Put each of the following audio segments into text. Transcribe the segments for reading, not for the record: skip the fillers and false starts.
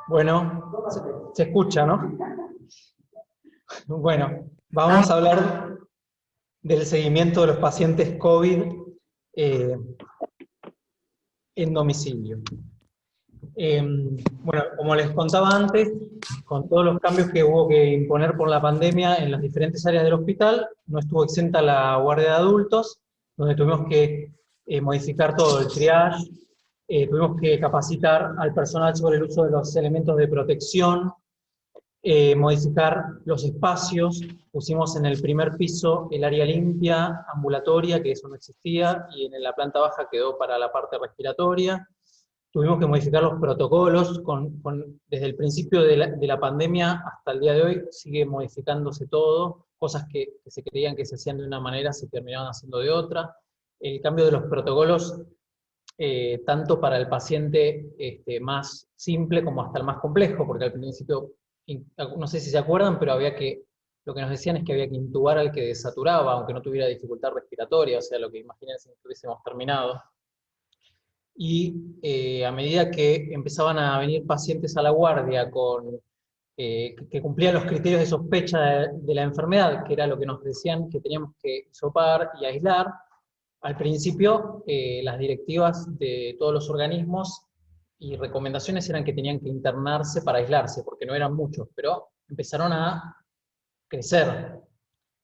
Bueno, se escucha, ¿no? Bueno, vamos a hablar del seguimiento de los pacientes COVID eh, en domicilio. Bueno, como les contaba antes, con todos los cambios que hubo que imponer por la pandemia en las diferentes áreas del hospital, no estuvo exenta la guardia de adultos, donde tuvimos que modificar todo el triage, tuvimos que capacitar al personal sobre el uso de los elementos de protección, modificar los espacios, pusimos en el primer piso el área limpia, ambulatoria, que eso no existía, y en la planta baja quedó para la parte respiratoria. Tuvimos que modificar los protocolos, desde el principio de la pandemia hasta el día de hoy sigue modificándose todo, cosas que se creían que se hacían de una manera se terminaban haciendo de otra. El cambio de los protocolos, tanto para el paciente más simple como hasta el más complejo, porque al principio, no sé si se acuerdan, pero lo que nos decían es que había que intubar al que desaturaba, aunque no tuviera dificultad respiratoria, o sea, lo que imagínense que hubiésemos terminado. Y a medida que empezaban a venir pacientes a la guardia que cumplían los criterios de sospecha de la enfermedad, que era lo que nos decían que teníamos que hisopar y aislar, al principio las directivas de todos los organismos y recomendaciones eran que tenían que internarse para aislarse, porque no eran muchos, pero empezaron a crecer.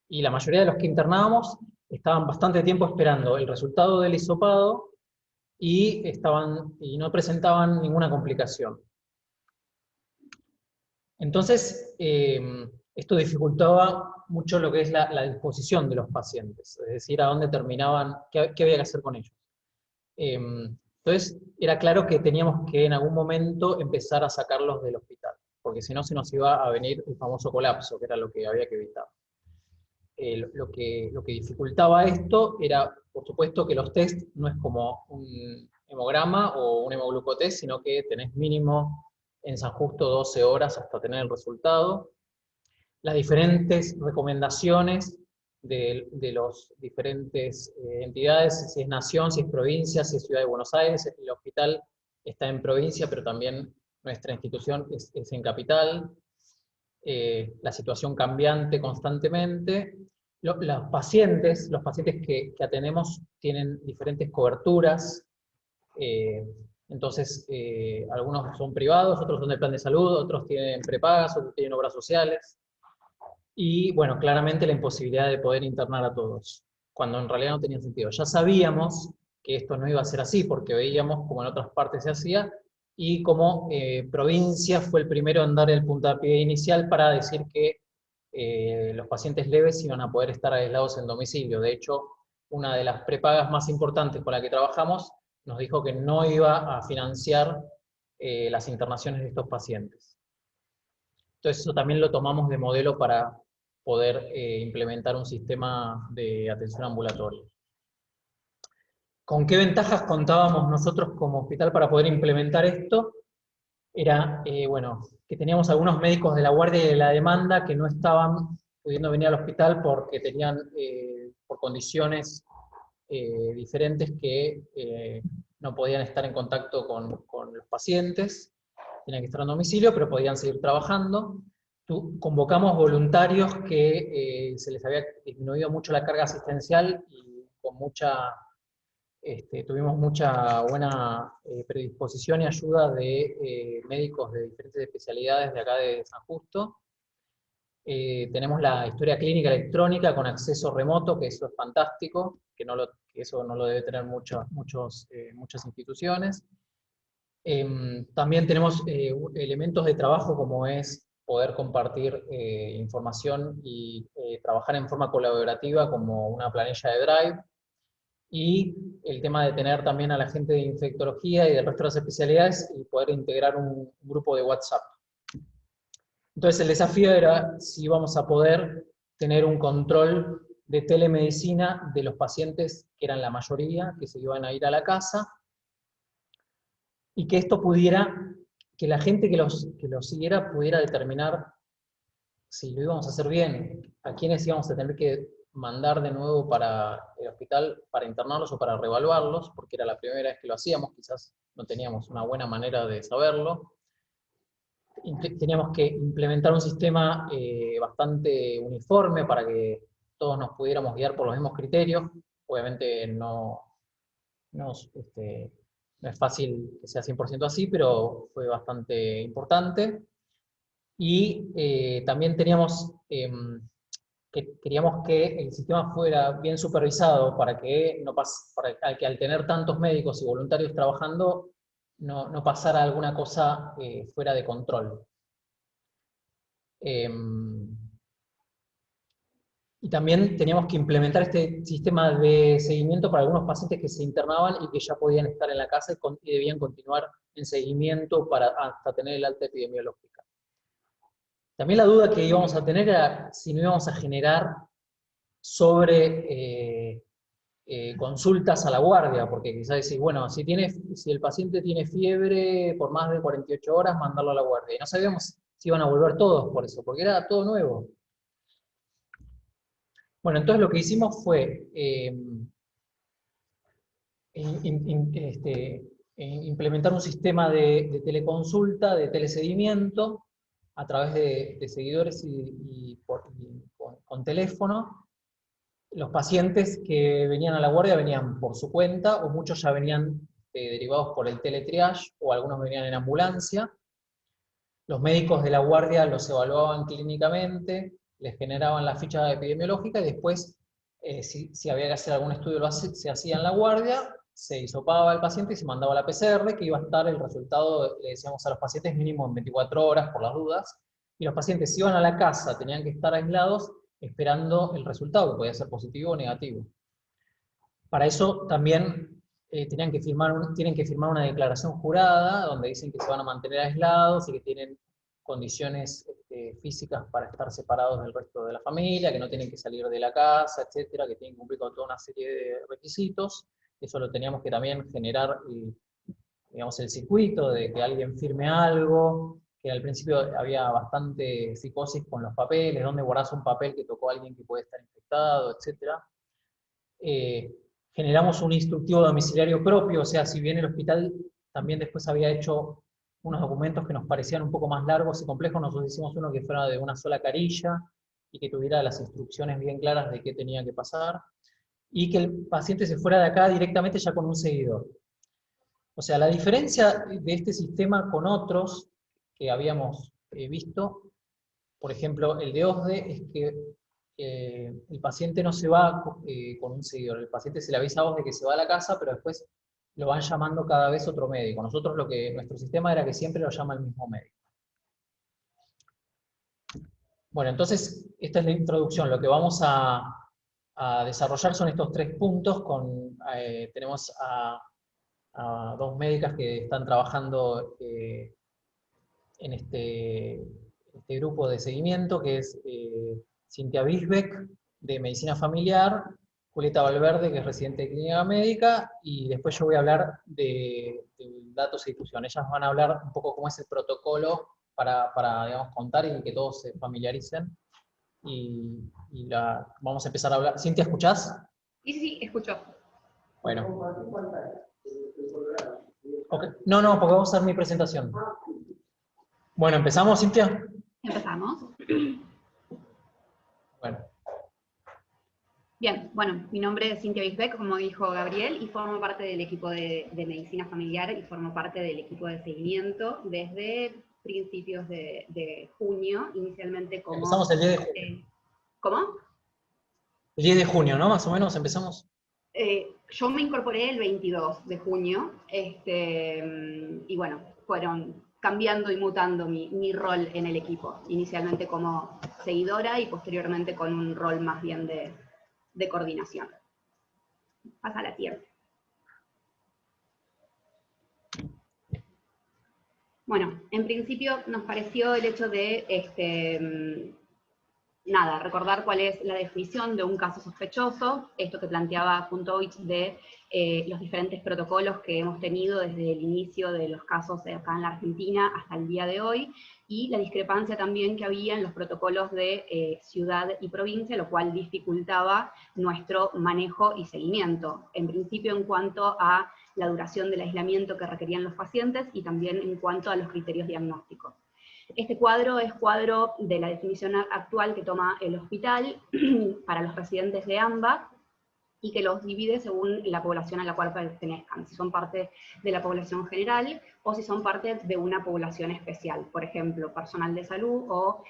Y la mayoría de los que internábamos estaban bastante tiempo esperando el resultado del hisopado y no presentaban ninguna complicación. Entonces, esto dificultaba mucho lo que es la disposición de los pacientes, es decir, a dónde terminaban, qué había que hacer con ellos. Entonces, era claro que teníamos que en algún momento empezar a sacarlos del hospital, porque si no se nos iba a venir el famoso colapso, que era lo que había que evitar. Lo que dificultaba esto era, por supuesto, que los test no es como un hemograma o un hemoglucotest, sino que tenés mínimo en San Justo 12 horas hasta tener el resultado. Las diferentes recomendaciones de las diferentes entidades, si es nación, si es provincia, si es Ciudad de Buenos Aires, el hospital está en provincia, pero también nuestra institución es en capital. La situación cambiante constantemente. Los pacientes que atendemos tienen diferentes coberturas, entonces algunos son privados, otros son del plan de salud, otros tienen prepagas, otros tienen obras sociales, y bueno, claramente la imposibilidad de poder internar a todos, cuando en realidad no tenía sentido. Ya sabíamos que esto no iba a ser así, porque veíamos como en otras partes se hacía, y como provincia fue el primero en dar el puntapié inicial para decir que los pacientes leves iban a poder estar aislados en domicilio. De hecho, una de las prepagas más importantes con la que trabajamos nos dijo que no iba a financiar las internaciones de estos pacientes. Entonces eso también lo tomamos de modelo para poder implementar un sistema de atención ambulatoria. ¿Con qué ventajas contábamos nosotros como hospital para poder implementar esto? Era, bueno, que teníamos algunos médicos de la guardia y de la demanda que no estaban pudiendo venir al hospital porque tenían, por condiciones diferentes, que no podían estar en contacto con los pacientes, tenían que estar en domicilio, pero podían seguir trabajando. Convocamos voluntarios que se les había disminuido mucho la carga asistencial y tuvimos mucha buena predisposición y ayuda de médicos de diferentes especialidades de acá de San Justo. Tenemos la historia clínica electrónica con acceso remoto, que eso es fantástico, que eso no lo debe tener muchas instituciones. También tenemos elementos de trabajo como es poder compartir información y trabajar en forma colaborativa como una planilla de Drive, y el tema de tener también a la gente de infectología y del resto de las especialidades y poder integrar un grupo de WhatsApp. Entonces el desafío era si íbamos a poder tener un control de telemedicina de los pacientes, que eran la mayoría, que se iban a ir a la casa, y que esto pudiera, que la gente que los siguiera pudiera determinar si lo íbamos a hacer bien, a quiénes íbamos a tener que mandar de nuevo para el hospital para internarlos o para reevaluarlos, porque era la primera vez que lo hacíamos, quizás no teníamos una buena manera de saberlo. teníamos que implementar un sistema bastante uniforme para que todos nos pudiéramos guiar por los mismos criterios. Obviamente no es fácil que sea 100% así, pero fue bastante importante. Y también teníamos queríamos que el sistema fuera bien supervisado para que, para que al tener tantos médicos y voluntarios trabajando no pasara alguna cosa fuera de control. Y también teníamos que implementar este sistema de seguimiento para algunos pacientes que se internaban y que ya podían estar en la casa y debían continuar en seguimiento hasta tener el alta epidemiológica. También la duda que íbamos a tener era si no íbamos a generar sobre consultas a la guardia, porque quizás decís, bueno, si el paciente tiene fiebre por más de 48 horas, mandarlo a la guardia. Y no sabíamos si iban a volver todos por eso, porque era todo nuevo. Bueno, entonces lo que hicimos fue implementar un sistema de teleconsulta, de teleseguimiento, a través de seguidores con teléfono. Los pacientes que venían a la guardia venían por su cuenta, o muchos ya venían derivados por el teletriage, o algunos venían en ambulancia. Los médicos de la guardia los evaluaban clínicamente, les generaban la ficha epidemiológica, y después, si había que hacer algún estudio, se hacía en la guardia, se hisopaba al paciente y se mandaba a la PCR, que iba a estar el resultado, le decíamos a los pacientes, mínimo en 24 horas, por las dudas, y los pacientes, si iban a la casa, tenían que estar aislados, esperando el resultado, que podía ser positivo o negativo. Para eso también tienen que firmar una declaración jurada, donde dicen que se van a mantener aislados y que tienen condiciones físicas para estar separados del resto de la familia, que no tienen que salir de la casa, etcétera, que tienen que cumplir con toda una serie de requisitos. Eso lo teníamos que también generar, digamos, el circuito de que alguien firme algo, que al principio había bastante psicosis con los papeles, dónde guardás un papel que tocó a alguien que puede estar infectado, etc. Generamos un instructivo domiciliario propio, o sea, si bien el hospital también después había hecho unos documentos que nos parecían un poco más largos y complejos, nosotros hicimos uno que fuera de una sola carilla y que tuviera las instrucciones bien claras de qué tenía que pasar, y que el paciente se fuera de acá directamente ya con un seguidor. O sea, la diferencia de este sistema con otros que habíamos visto, por ejemplo, el de OSDE, es que el paciente no se va con un seguidor. El paciente se le avisa a OSDE que se va a la casa, pero después lo van llamando cada vez otro médico. Nosotros nuestro sistema era que siempre lo llama el mismo médico. Bueno, entonces, esta es la introducción. Lo que vamos a desarrollar son estos 3 puntos. Tenemos a 2 médicas que están trabajando en este grupo de seguimiento, que es Cintia Bisbeck, de Medicina Familiar, Julieta Valverde, que es residente de Clínica Médica, y después yo voy a hablar de datos y difusión. Ellas van a hablar un poco cómo es el protocolo para digamos, contar y que todos se familiaricen. Vamos a empezar a hablar. Cintia, ¿escuchás? Sí, escucho. Bueno. Okay. No, porque vamos a hacer mi presentación. Bueno, ¿empezamos, Cintia? Empezamos. Bueno. Bien, bueno, mi nombre es Cintia Bisbeck, como dijo Gabriel, y formo parte del equipo de Medicina Familiar y formo parte del equipo de seguimiento desde principios de junio, inicialmente como... Empezamos el 10 de junio. ¿Cómo? El 10 de junio, ¿no? Más o menos empezamos. Yo me incorporé el 22 de junio, y bueno, fueron cambiando y mutando mi rol en el equipo, inicialmente como seguidora y posteriormente con un rol más bien de coordinación. Pasa la tierra. Bueno, en principio nos pareció el hecho de recordar cuál es la definición de un caso sospechoso, esto que planteaba Puntovich de los diferentes protocolos que hemos tenido desde el inicio de los casos acá en la Argentina hasta el día de hoy, y la discrepancia también que había en los protocolos de ciudad y provincia, lo cual dificultaba nuestro manejo y seguimiento, en principio en cuanto a la duración del aislamiento que requerían los pacientes y también en cuanto a los criterios diagnósticos. Este cuadro es cuadro de la definición actual que toma el hospital para los residentes de AMBA, y que los divide según la población a la cual pertenezcan, si son parte de la población general o si son parte de una población especial, por ejemplo, personal de salud o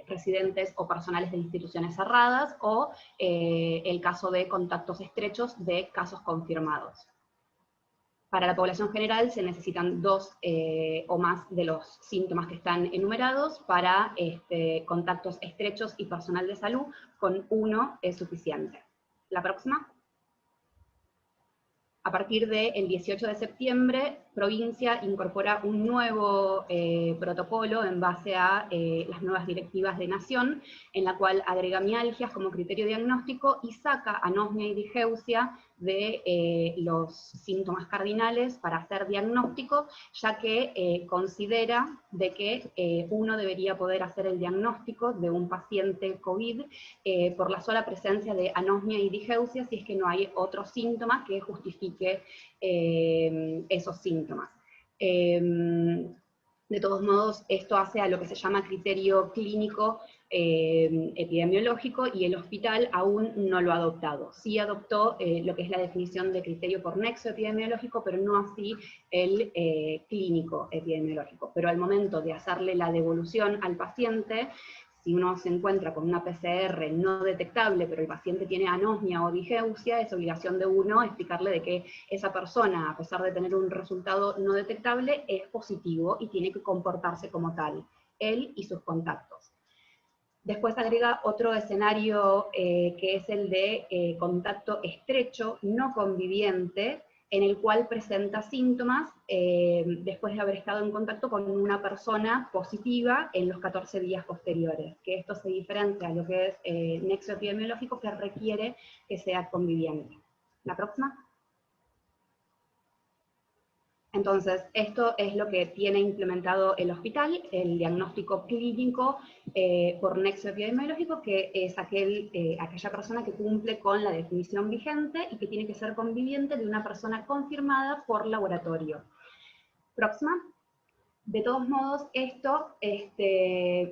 residentes o personales de instituciones cerradas, o el caso de contactos estrechos de casos confirmados. Para la población general se necesitan 2 o más de los síntomas que están enumerados. Para contactos estrechos y personal de salud, con 1 es suficiente. La próxima. A partir del 18 de septiembre, provincia incorpora un nuevo protocolo en base a las nuevas directivas de Nación, en la cual agrega mialgias como criterio diagnóstico y saca anosmia y digeusia de los síntomas cardinales para hacer diagnóstico, ya que considera de que uno debería poder hacer el diagnóstico de un paciente COVID por la sola presencia de anosmia y digeusia, si es que no hay otro síntoma que justifique esos síntomas. De todos modos, esto hace a lo que se llama criterio clínico epidemiológico, y el hospital aún no lo ha adoptado. Sí adoptó lo que es la definición de criterio por nexo epidemiológico, pero no así el clínico epidemiológico. Pero al momento de hacerle la devolución al paciente, si uno se encuentra con una PCR no detectable, pero el paciente tiene anosmia o digeusia, es obligación de uno explicarle de que esa persona, a pesar de tener un resultado no detectable, es positivo y tiene que comportarse como tal, él y sus contactos. Después agrega otro escenario que es el de contacto estrecho, no conviviente, en el cual presenta síntomas después de haber estado en contacto con una persona positiva en los 14 días posteriores, que esto se diferencia a lo que es nexo epidemiológico, que requiere que sea conviviente. La próxima. Entonces, esto es lo que tiene implementado el hospital, el diagnóstico clínico por nexo epidemiológico, que es aquella persona que cumple con la definición vigente y que tiene que ser conviviente de una persona confirmada por laboratorio. Próxima. De todos modos, esto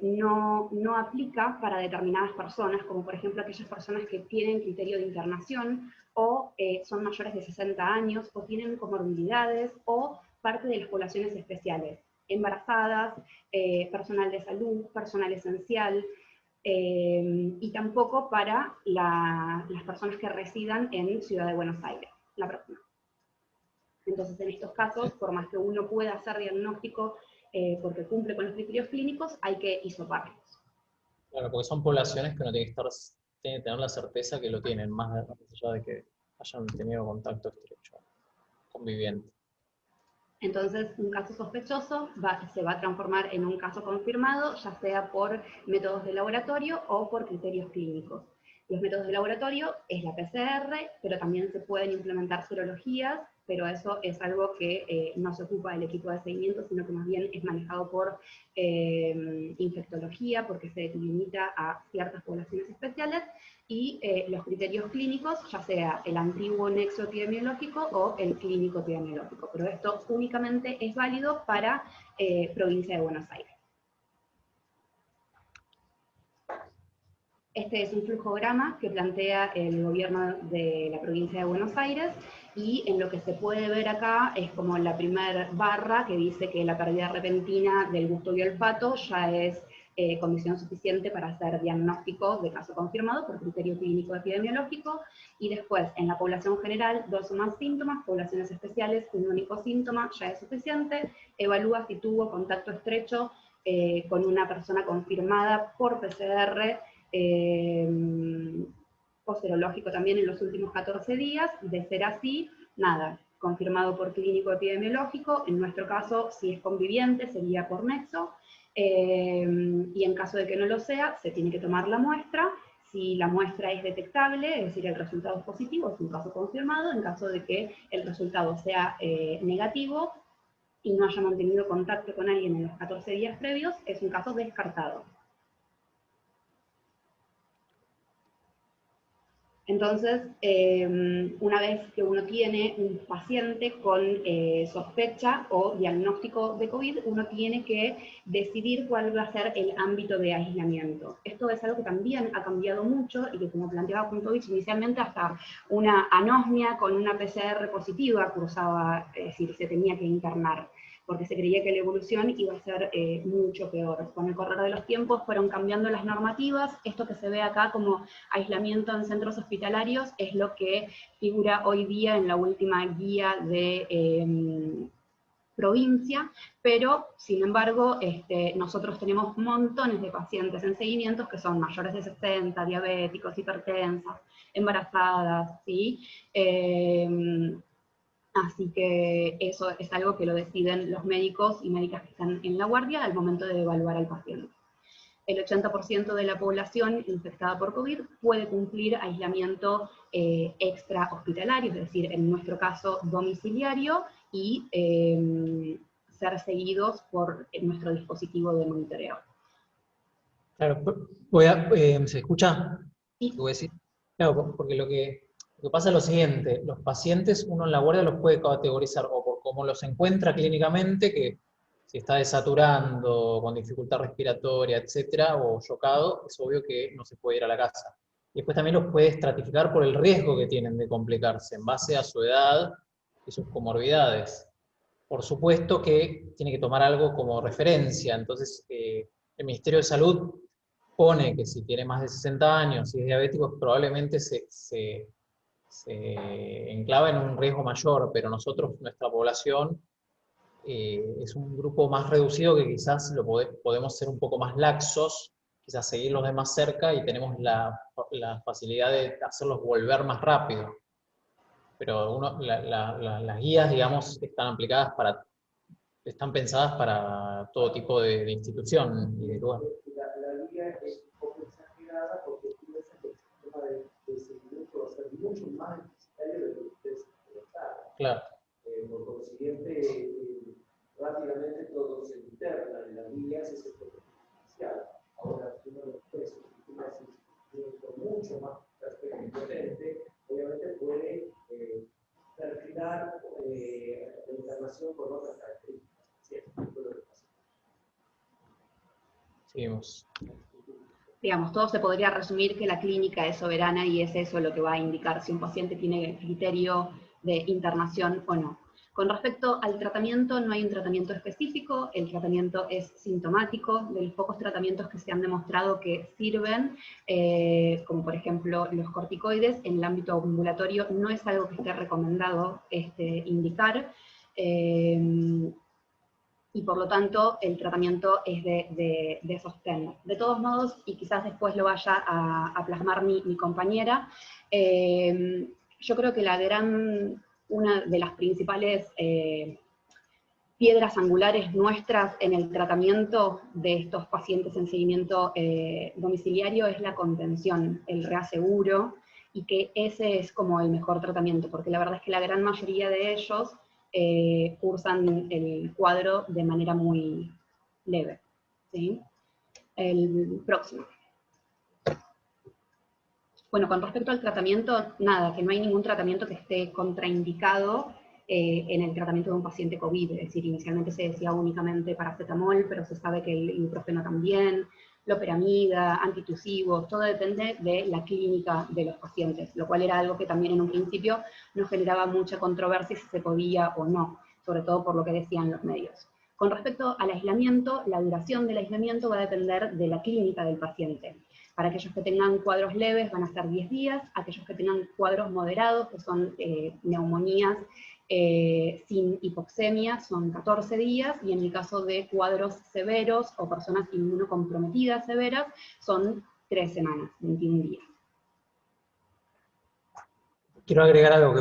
no aplica para determinadas personas, como por ejemplo aquellas personas que tienen criterio de internación, o son mayores de 60 años, o tienen comorbilidades, o parte de las poblaciones especiales, embarazadas, personal de salud, personal esencial, y tampoco para las personas que residan en Ciudad de Buenos Aires. La próxima. Entonces, en estos casos, por más que uno pueda hacer diagnóstico porque cumple con los criterios clínicos, hay que hisoparlos. Claro, porque son poblaciones que uno tiene que tener la certeza que lo tienen, más allá de que hayan tenido contacto estrecho, conviviente. Entonces, un caso sospechoso se va a transformar en un caso confirmado, ya sea por métodos de laboratorio o por criterios clínicos. Los métodos de laboratorio es la PCR, pero también se pueden implementar serologías, pero eso es algo que no se ocupa del equipo de seguimiento, sino que más bien es manejado por infectología, porque se limita a ciertas poblaciones especiales, y los criterios clínicos, ya sea el antiguo nexo epidemiológico o el clínico epidemiológico, pero esto únicamente es válido para provincia de Buenos Aires. Este es un flujograma que plantea el gobierno de la provincia de Buenos Aires, y en lo que se puede ver acá es como la primera barra que dice que la pérdida repentina del gusto y olfato ya es condición suficiente para hacer diagnóstico de caso confirmado por criterio clínico epidemiológico, y después en la población general 2 o más síntomas, poblaciones especiales un único síntoma ya es suficiente, evalúa si tuvo contacto estrecho con una persona confirmada por PCR, o serológico también en los últimos 14 días, de ser así, nada, confirmado por clínico epidemiológico, en nuestro caso, si es conviviente, sería por nexo, y en caso de que no lo sea, se tiene que tomar la muestra. Si la muestra es detectable, es decir, el resultado es positivo, es un caso confirmado. En caso de que el resultado sea negativo y no haya mantenido contacto con alguien en los 14 días previos, es un caso descartado. Entonces, una vez que uno tiene un paciente con sospecha o diagnóstico de COVID, uno tiene que decidir cuál va a ser el ámbito de aislamiento. Esto es algo que también ha cambiado mucho y que, como planteaba Puntovich, inicialmente hasta una anosmia con una PCR positiva cruzaba, es decir, se tenía que internar, porque se creía que la evolución iba a ser mucho peor. Con el correr de los tiempos fueron cambiando las normativas. Esto que se ve acá como aislamiento en centros hospitalarios es lo que figura hoy día en la última guía de provincia, pero sin embargo nosotros tenemos montones de pacientes en seguimientos que son mayores de 60, diabéticos, hipertensas, embarazadas, ¿sí? Así que eso es algo que lo deciden los médicos y médicas que están en la guardia al momento de evaluar al paciente. El 80% de la población infectada por COVID puede cumplir aislamiento extra hospitalario, es decir, en nuestro caso domiciliario, y ser seguidos por nuestro dispositivo de monitoreo. Claro, ¿se escucha? Sí. ¿Lo voy a decir? Claro, porque lo que pasa es lo siguiente, los pacientes uno en la guardia los puede categorizar o por cómo los encuentra clínicamente, que si está desaturando, con dificultad respiratoria, etcétera, o chocado, es obvio que no se puede ir a la casa. Y después también los puede estratificar por el riesgo que tienen de complicarse, en base a su edad y sus comorbilidades. Por supuesto que tiene que tomar algo como referencia, entonces el Ministerio de Salud pone que si tiene más de 60 años, si es diabético, probablemente se enclava en un riesgo mayor, pero nosotros, nuestra población, es un grupo más reducido que quizás podemos ser un poco más laxos, quizás seguirlos de más cerca y tenemos la facilidad de hacerlos volver más rápido. Pero las guías, digamos, están pensadas para todo tipo de institución y de lugar. La guía es un poco exagerada porque piensa que el sistema de seguimiento va a ser mucho más necesario de lo que ustedes pensaban. Claro. Por consiguiente, rápidamente todo se interna en las guías, es el protocolo inicial. Ahora, si uno de los presos tiene un seguimiento mucho más perfecto y potente, obviamente puede perfilar la internación con otras características. Seguimos. Digamos, todo se podría resumir que la clínica es soberana y es eso lo que va a indicar si un paciente tiene criterio de internación o no. Con respecto al tratamiento, no hay un tratamiento específico, el tratamiento es sintomático. De los pocos tratamientos que se han demostrado que sirven, como por ejemplo los corticoides, en el ámbito ambulatorio no es algo que esté recomendado indicar. Y por lo tanto el tratamiento es de sostén. De todos modos, y quizás después lo vaya a plasmar mi compañera, yo creo que una de las principales piedras angulares nuestras en el tratamiento de estos pacientes en seguimiento domiciliario es la contención, el reaseguro, y que ese es como el mejor tratamiento, porque la verdad es que la gran mayoría de ellos cursan el cuadro de manera muy leve. ¿Sí? El próximo. Bueno, con respecto al tratamiento, nada, que no hay ningún tratamiento que esté contraindicado en el tratamiento de un paciente COVID. Es decir, inicialmente se decía únicamente paracetamol, pero se sabe que el ibuprofeno también, loperamida, antitusivos, todo depende de la clínica de los pacientes, lo cual era algo que también en un principio nos generaba mucha controversia si se podía o no, sobre todo por lo que decían los medios. Con respecto al aislamiento, la duración del aislamiento va a depender de la clínica del paciente. Para aquellos que tengan cuadros leves van a ser 10 días, aquellos que tengan cuadros moderados, que son neumonías sin hipoxemia, son 14 días, y en el caso de cuadros severos o personas inmunocomprometidas severas, son 3 semanas, 21 días. Quiero agregar algo,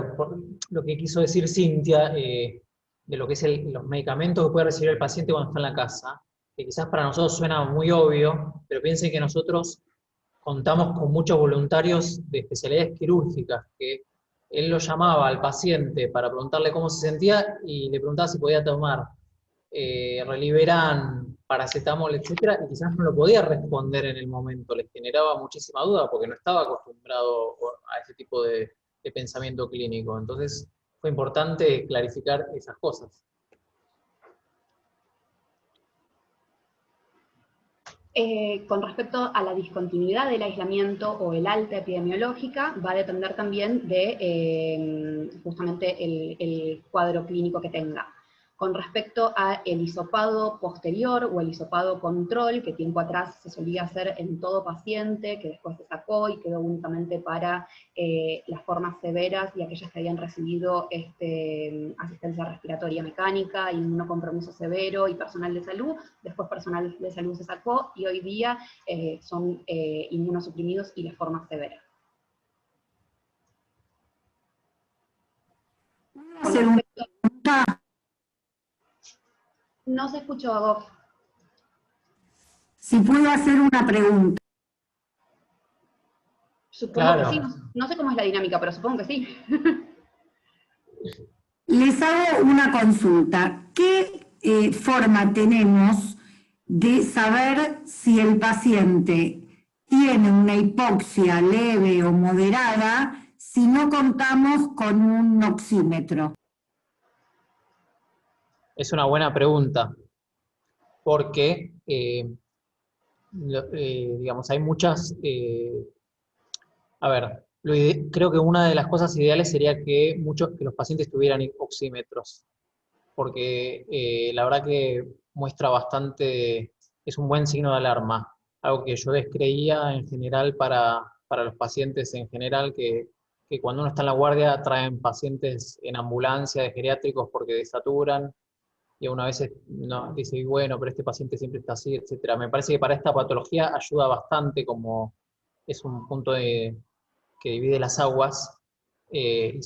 lo que quiso decir Cintia, de lo que es los medicamentos que puede recibir el paciente cuando está en la casa, que quizás para nosotros suena muy obvio, pero piensen que nosotros contamos con muchos voluntarios de especialidades quirúrgicas, que él lo llamaba al paciente para preguntarle cómo se sentía y le preguntaba si podía tomar Reliberan paracetamol, etcétera, y quizás no lo podía responder en el momento, les generaba muchísima duda porque no estaba acostumbrado a ese tipo de pensamiento clínico. Entonces fue importante clarificar esas cosas. Con respecto a la discontinuidad del aislamiento o el alta epidemiológica, va a depender también de justamente el cuadro clínico que tenga. Con respecto al hisopado posterior o el hisopado control, que tiempo atrás se solía hacer en todo paciente, que después se sacó y quedó únicamente para las formas severas y aquellas que habían recibido asistencia respiratoria mecánica, inmunocompromiso severo y personal de salud, después personal de salud se sacó, y hoy día son inmunosuprimidos y las formas severas. Con respecto... No se escuchó a vos. Si puedo hacer una pregunta. Supongo Claro. que sí. No sé cómo es la dinámica, pero supongo que sí. Les hago una consulta. ¿Qué forma tenemos de saber si el paciente tiene una hipoxia leve o moderada si no contamos con un oxímetro? Es una buena pregunta, porque, digamos, hay muchas... a ver, creo que una de las cosas ideales sería que los pacientes tuvieran oxímetros, porque la verdad que muestra bastante, es un buen signo de alarma, algo que yo descreía en general para los pacientes en general, que cuando uno está en la guardia traen pacientes en ambulancia de geriátricos porque desaturan, y una vez no, dice, "Y bueno, pero este paciente siempre está así, etcétera". Me parece que para esta patología ayuda bastante, como es un punto que divide las aguas, y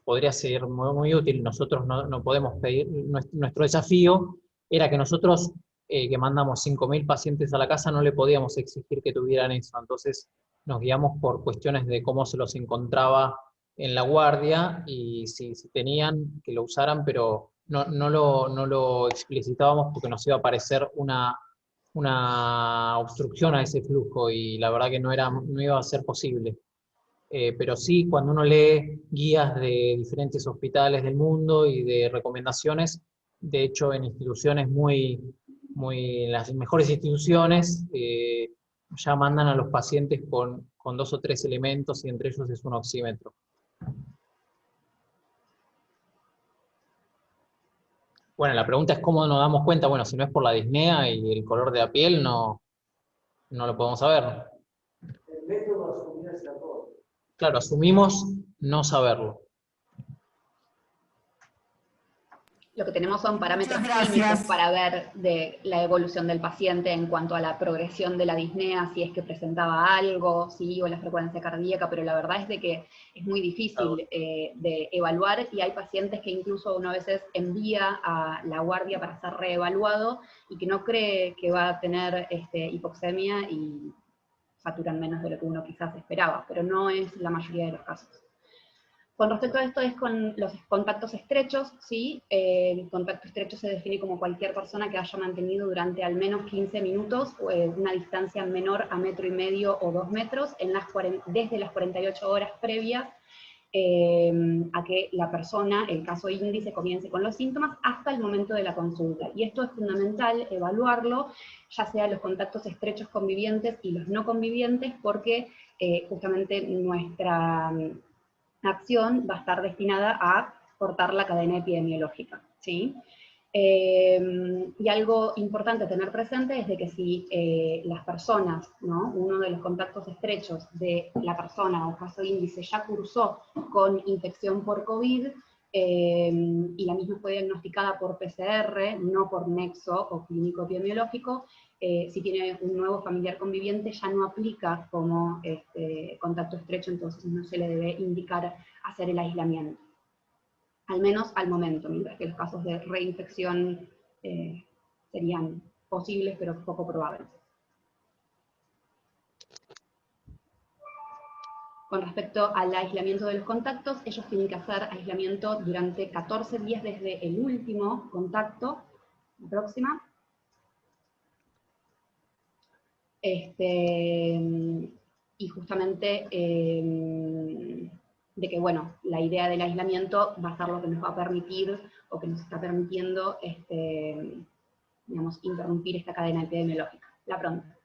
podría ser muy, muy útil. Nosotros no podemos pedir, nuestro desafío era que nosotros, que mandamos 5.000 pacientes a la casa, no le podíamos exigir que tuvieran eso. Entonces nos guiamos por cuestiones de cómo se los encontraba en la guardia, y si tenían, que lo usaran, pero no lo explicitábamos porque nos iba a parecer una obstrucción a ese flujo, y la verdad que no iba a ser posible. Pero sí, cuando uno lee guías de diferentes hospitales del mundo y de recomendaciones, de hecho en instituciones las mejores instituciones, ya mandan a los pacientes con 2 o 3 elementos, y entre ellos es un oxímetro. Bueno, la pregunta es cómo nos damos cuenta. Bueno, si no es por la disnea y el color de la piel, no lo podemos saber. El método de asumir ese error. Claro, asumimos no saberlo. Lo que tenemos son parámetros Muchas clínicos gracias. para ver de la evolución del paciente en cuanto a la progresión de la disnea, si es que presentaba algo, sí, o la frecuencia cardíaca, pero la verdad es de que es muy difícil de evaluar, y hay pacientes que incluso uno a veces envía a la guardia para ser reevaluado y que no cree que va a tener hipoxemia y saturan menos de lo que uno quizás esperaba, pero no es la mayoría de los casos. Con respecto a esto es con los contactos estrechos, ¿sí? El contacto estrecho se define como cualquier persona que haya mantenido durante al menos 15 minutos una distancia menor a 1,5 metros o 2 metros desde las 48 horas previas a que la persona, el caso índice, comience con los síntomas hasta el momento de la consulta. Y esto es fundamental evaluarlo, ya sea los contactos estrechos convivientes y los no convivientes, porque justamente nuestra acción va a estar destinada a cortar la cadena epidemiológica, ¿sí? Y algo importante a tener presente es de que si las personas, ¿no? Uno de los contactos estrechos de la persona o caso índice ya cursó con infección por COVID, y la misma fue diagnosticada por PCR, no por nexo o clínico epidemiológico, si tiene un nuevo familiar conviviente ya no aplica como contacto estrecho, entonces no se le debe indicar hacer el aislamiento. Al menos al momento, mientras que los casos de reinfección serían posibles, pero poco probables. Con respecto al aislamiento de los contactos, ellos tienen que hacer aislamiento durante 14 días desde el último contacto. La próxima. Y justamente de que, bueno, la idea del aislamiento va a ser lo que nos va a permitir, o que nos está permitiendo, digamos, interrumpir esta cadena epidemiológica. La próxima.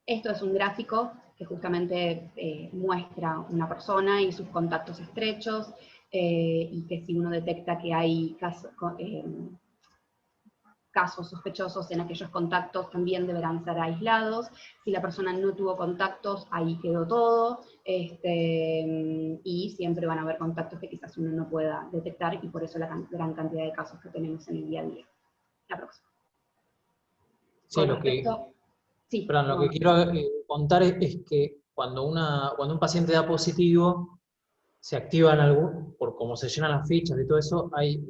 Esto es un gráfico que justamente muestra una persona y sus contactos estrechos, y que si uno detecta que hay casos sospechosos en aquellos contactos también deberán ser aislados. Si la persona no tuvo contactos, ahí quedó todo, y siempre van a haber contactos que quizás uno no pueda detectar, y por eso la gran cantidad de casos que tenemos en el día a día. La próxima. Sí, lo que quiero contar es que cuando un paciente da positivo, se activan por cómo se llenan las fichas y todo eso, hay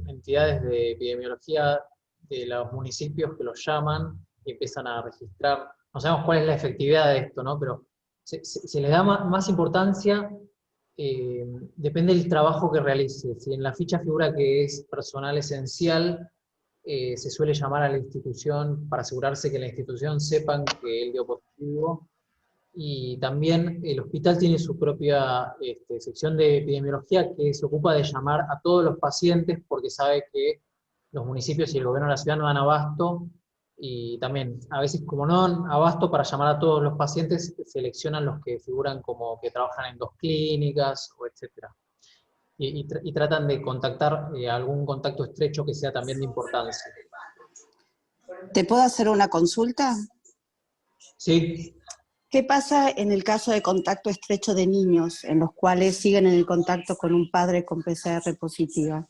entidades de epidemiología de los municipios que los llaman y empiezan a registrar. No sabemos cuál es la efectividad de esto, ¿no? Pero se le da más importancia, depende del trabajo que realice. Si en la ficha figura que es personal esencial, se suele llamar a la institución para asegurarse que la institución sepan que él dio positivo. Y también el hospital tiene su propia sección de epidemiología que se ocupa de llamar a todos los pacientes porque sabe que los municipios y el gobierno de la ciudad no dan abasto, y también a veces como no dan abasto para llamar a todos los pacientes, seleccionan los que figuran como que trabajan en 2 clínicas, o etcétera. Y tratan de contactar algún contacto estrecho que sea también de importancia. ¿Te puedo hacer una consulta? Sí. ¿Qué pasa en el caso de contacto estrecho de niños, en los cuales siguen en el contacto con un padre con PCR positiva?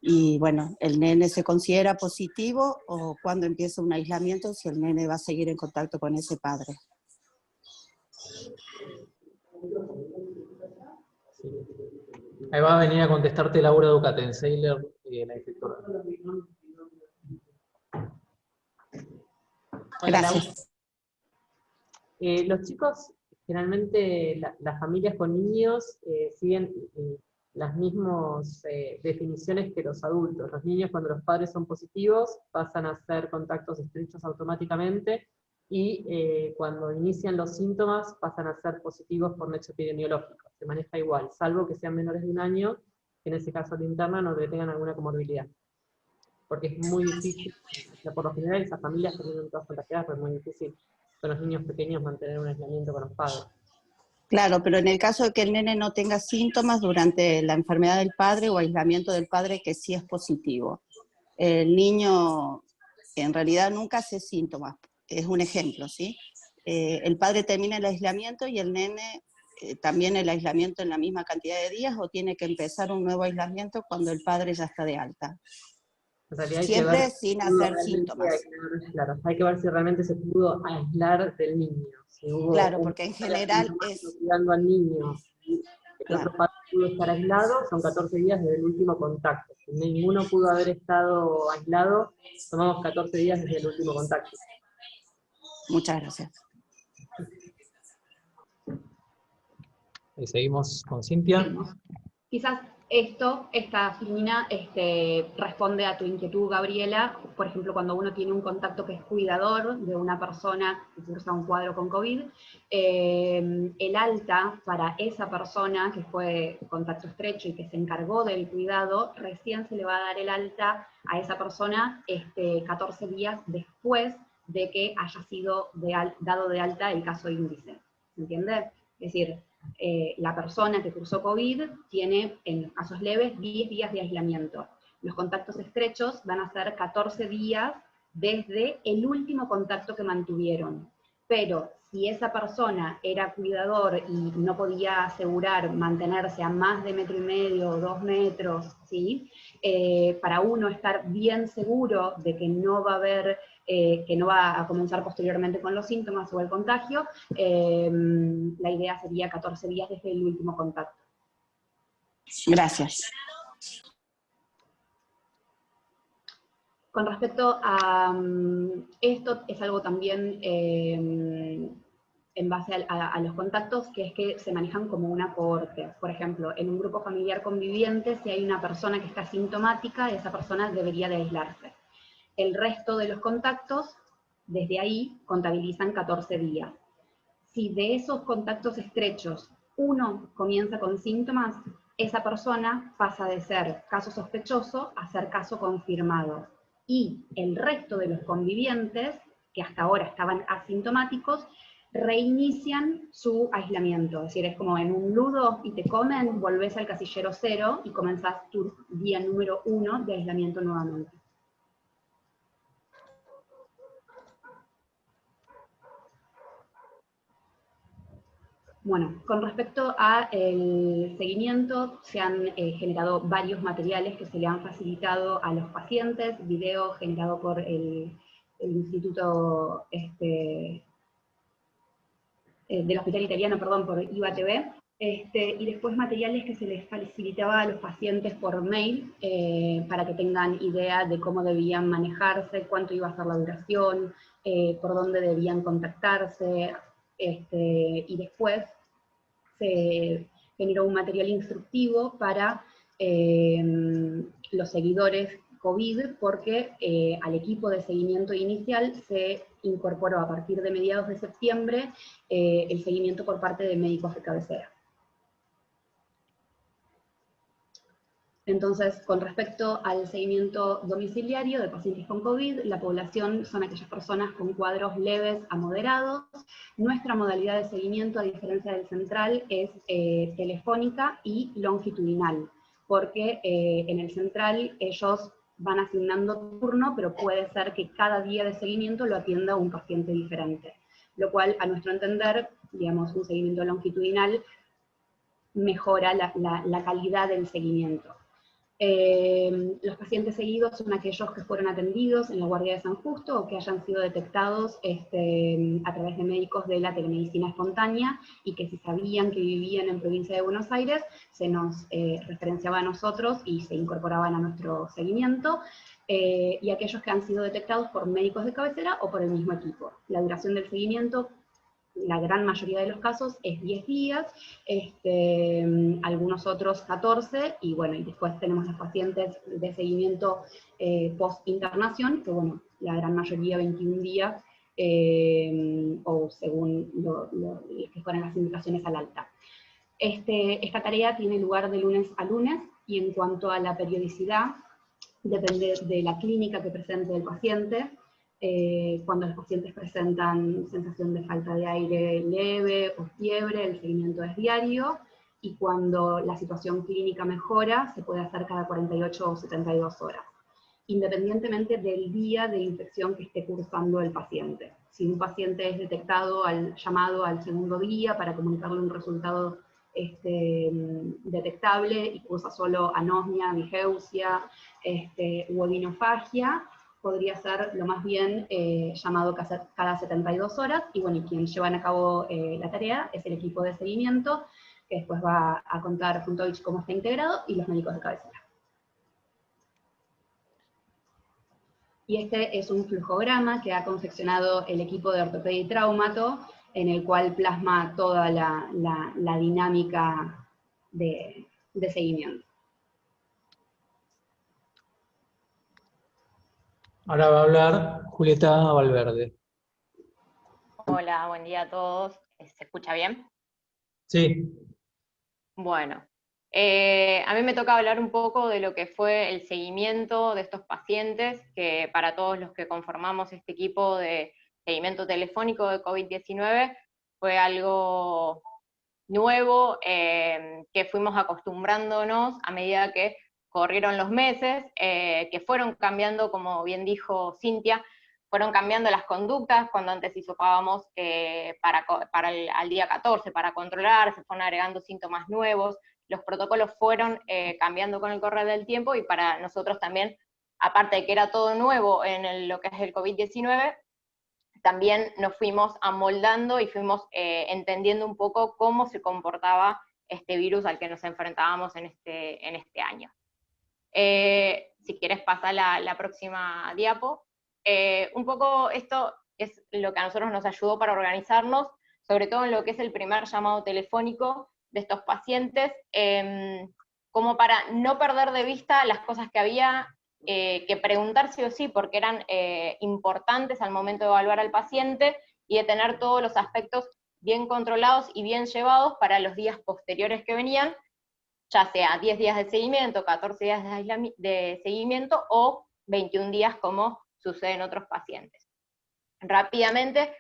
Y bueno, ¿el nene se considera positivo o cuando empieza un aislamiento si el nene va a seguir en contacto con ese padre? Ahí va a venir a contestarte Laura Ducatenseiler, la inspectora. Gracias. Los chicos, generalmente las familias con niños siguen las mismas definiciones que los adultos. Los niños, cuando los padres son positivos, pasan a ser contactos estrechos automáticamente, y cuando inician los síntomas pasan a ser positivos por nexo epidemiológico. Se maneja igual, salvo que sean menores de 1 año, que en ese caso le internan o que tengan alguna comorbilidad. Porque es muy difícil, o sea, por lo general esas familias terminan todas contagiadas, pero es muy difícil con los niños pequeños mantener un aislamiento con los padres. Claro, pero en el caso de que el nene no tenga síntomas durante la enfermedad del padre o aislamiento del padre, que sí es positivo. El niño en realidad nunca hace síntomas, es un ejemplo, ¿sí? El padre termina el aislamiento y el nene también el aislamiento en la misma cantidad de días, o tiene que empezar un nuevo aislamiento cuando el padre ya está de alta. En realidad Siempre sin hacer síntomas. Claro, hay que ver si realmente se pudo aislar del niño. Si hubo claro, porque en general es... Cuidando al niño, el claro. otro padre pudo estar aislado, son 14 días desde el último contacto. Si ninguno pudo haber estado aislado, tomamos 14 días desde el último contacto. Muchas gracias. Y seguimos con Cintia. Quizás esta Filmina, responde a tu inquietud, Gabriela. Por ejemplo, cuando uno tiene un contacto que es cuidador de una persona que cursa un cuadro con COVID, el alta para esa persona que fue contacto estrecho y que se encargó del cuidado, recién se le va a dar el alta a esa persona 14 días después de que haya sido dado de alta el caso índice. ¿Se entiende? Es decir, la persona que cursó COVID tiene, en los casos leves, 10 días de aislamiento. Los contactos estrechos van a ser 14 días desde el último contacto que mantuvieron. Pero si esa persona era cuidador y no podía asegurar mantenerse a más de 1,5 metros o 2 metros, ¿sí? Para uno estar bien seguro de que no va a haber... que no va a comenzar posteriormente con los síntomas o el contagio, la idea sería 14 días desde el último contacto. Gracias. Con respecto a esto, es algo también en base a los contactos, que es que se manejan como una cohorte. Por ejemplo, en un grupo familiar conviviente, si hay una persona que está sintomática, esa persona debería de aislarse. El resto de los contactos, desde ahí, contabilizan 14 días. Si de esos contactos estrechos uno comienza con síntomas, esa persona pasa de ser caso sospechoso a ser caso confirmado. Y el resto de los convivientes, que hasta ahora estaban asintomáticos, reinician su aislamiento. Es decir, es como en un ludo y te comen, volvés al casillero 0 y comenzás tu día número 1 de aislamiento nuevamente. Bueno, con respecto al seguimiento, se han generado varios materiales que se le han facilitado a los pacientes, video generado por el Instituto del Hospital Italiano, perdón, por IVA-TV, y después materiales que se les facilitaba a los pacientes por mail, para que tengan idea de cómo debían manejarse, cuánto iba a ser la duración, por dónde debían contactarse, y después se generó un material instructivo para los seguidores COVID, porque al equipo de seguimiento inicial se incorporó a partir de mediados de septiembre el seguimiento por parte de médicos de cabecera. Entonces, con respecto al seguimiento domiciliario de pacientes con COVID, la población son aquellas personas con cuadros leves a moderados. Nuestra modalidad de seguimiento, a diferencia del central, es telefónica y longitudinal, porque en el central ellos van asignando turno, pero puede ser que cada día de seguimiento lo atienda un paciente diferente, lo cual, a nuestro entender, digamos, un seguimiento longitudinal mejora la calidad del seguimiento. Los pacientes seguidos son aquellos que fueron atendidos en la Guardia de San Justo o que hayan sido detectados a través de médicos de la telemedicina espontánea y que si sabían que vivían en provincia de Buenos Aires, se nos referenciaba a nosotros y se incorporaban a nuestro seguimiento, y aquellos que han sido detectados por médicos de cabecera o por el mismo equipo. La duración del seguimiento, la gran mayoría de los casos, es 10 días, algunos otros 14, y bueno, y después tenemos los pacientes de seguimiento post-internación, que bueno, la gran mayoría 21 días, o según que fueran las indicaciones al alta. Esta tarea tiene lugar de lunes a lunes, y en cuanto a la periodicidad, depende de la clínica que presente el paciente. Cuando los pacientes presentan sensación de falta de aire leve o fiebre, el seguimiento es diario, y cuando la situación clínica mejora, se puede hacer cada 48 o 72 horas, independientemente del día de infección que esté cursando el paciente. Si un paciente es detectado llamado al segundo día para comunicarle un resultado detectable y cursa solo anosmia, vigeusia, u odinofagia, podría ser lo más bien llamado cada 72 horas, y bueno, y quien llevan a cabo la tarea es el equipo de seguimiento, que después va a contar junto a cómo está integrado, y los médicos de cabecera. Y este es un flujograma que ha confeccionado el equipo de ortopedia y traumato, en el cual plasma toda la dinámica de seguimiento. Ahora va a hablar Julieta Valverde. Hola, buen día a todos. ¿Se escucha bien? Sí. Bueno, a mí me toca hablar un poco de lo que fue el seguimiento de estos pacientes, que para todos los que conformamos este equipo de seguimiento telefónico de COVID-19 fue algo nuevo, que fuimos acostumbrándonos a medida que corrieron los meses, que fueron cambiando, como bien dijo Cintia, fueron cambiando las conductas. Cuando antes hisopábamos al día 14 para controlar, se fueron agregando síntomas nuevos, los protocolos fueron cambiando con el correr del tiempo, y para nosotros también, aparte de que era todo nuevo en lo que es el COVID-19, también nos fuimos amoldando y fuimos entendiendo un poco cómo se comportaba este virus al que nos enfrentábamos en este año. Si quieres pasar la próxima diapo. Un poco esto es lo que a nosotros nos ayudó para organizarnos, sobre todo en lo que es el primer llamado telefónico de estos pacientes, como para no perder de vista las cosas que había que preguntar sí o sí, porque eran importantes al momento de evaluar al paciente, y de tener todos los aspectos bien controlados y bien llevados para los días posteriores que venían, ya sea 10 días de seguimiento, 14 días de seguimiento, o 21 días como sucede en otros pacientes. Rápidamente,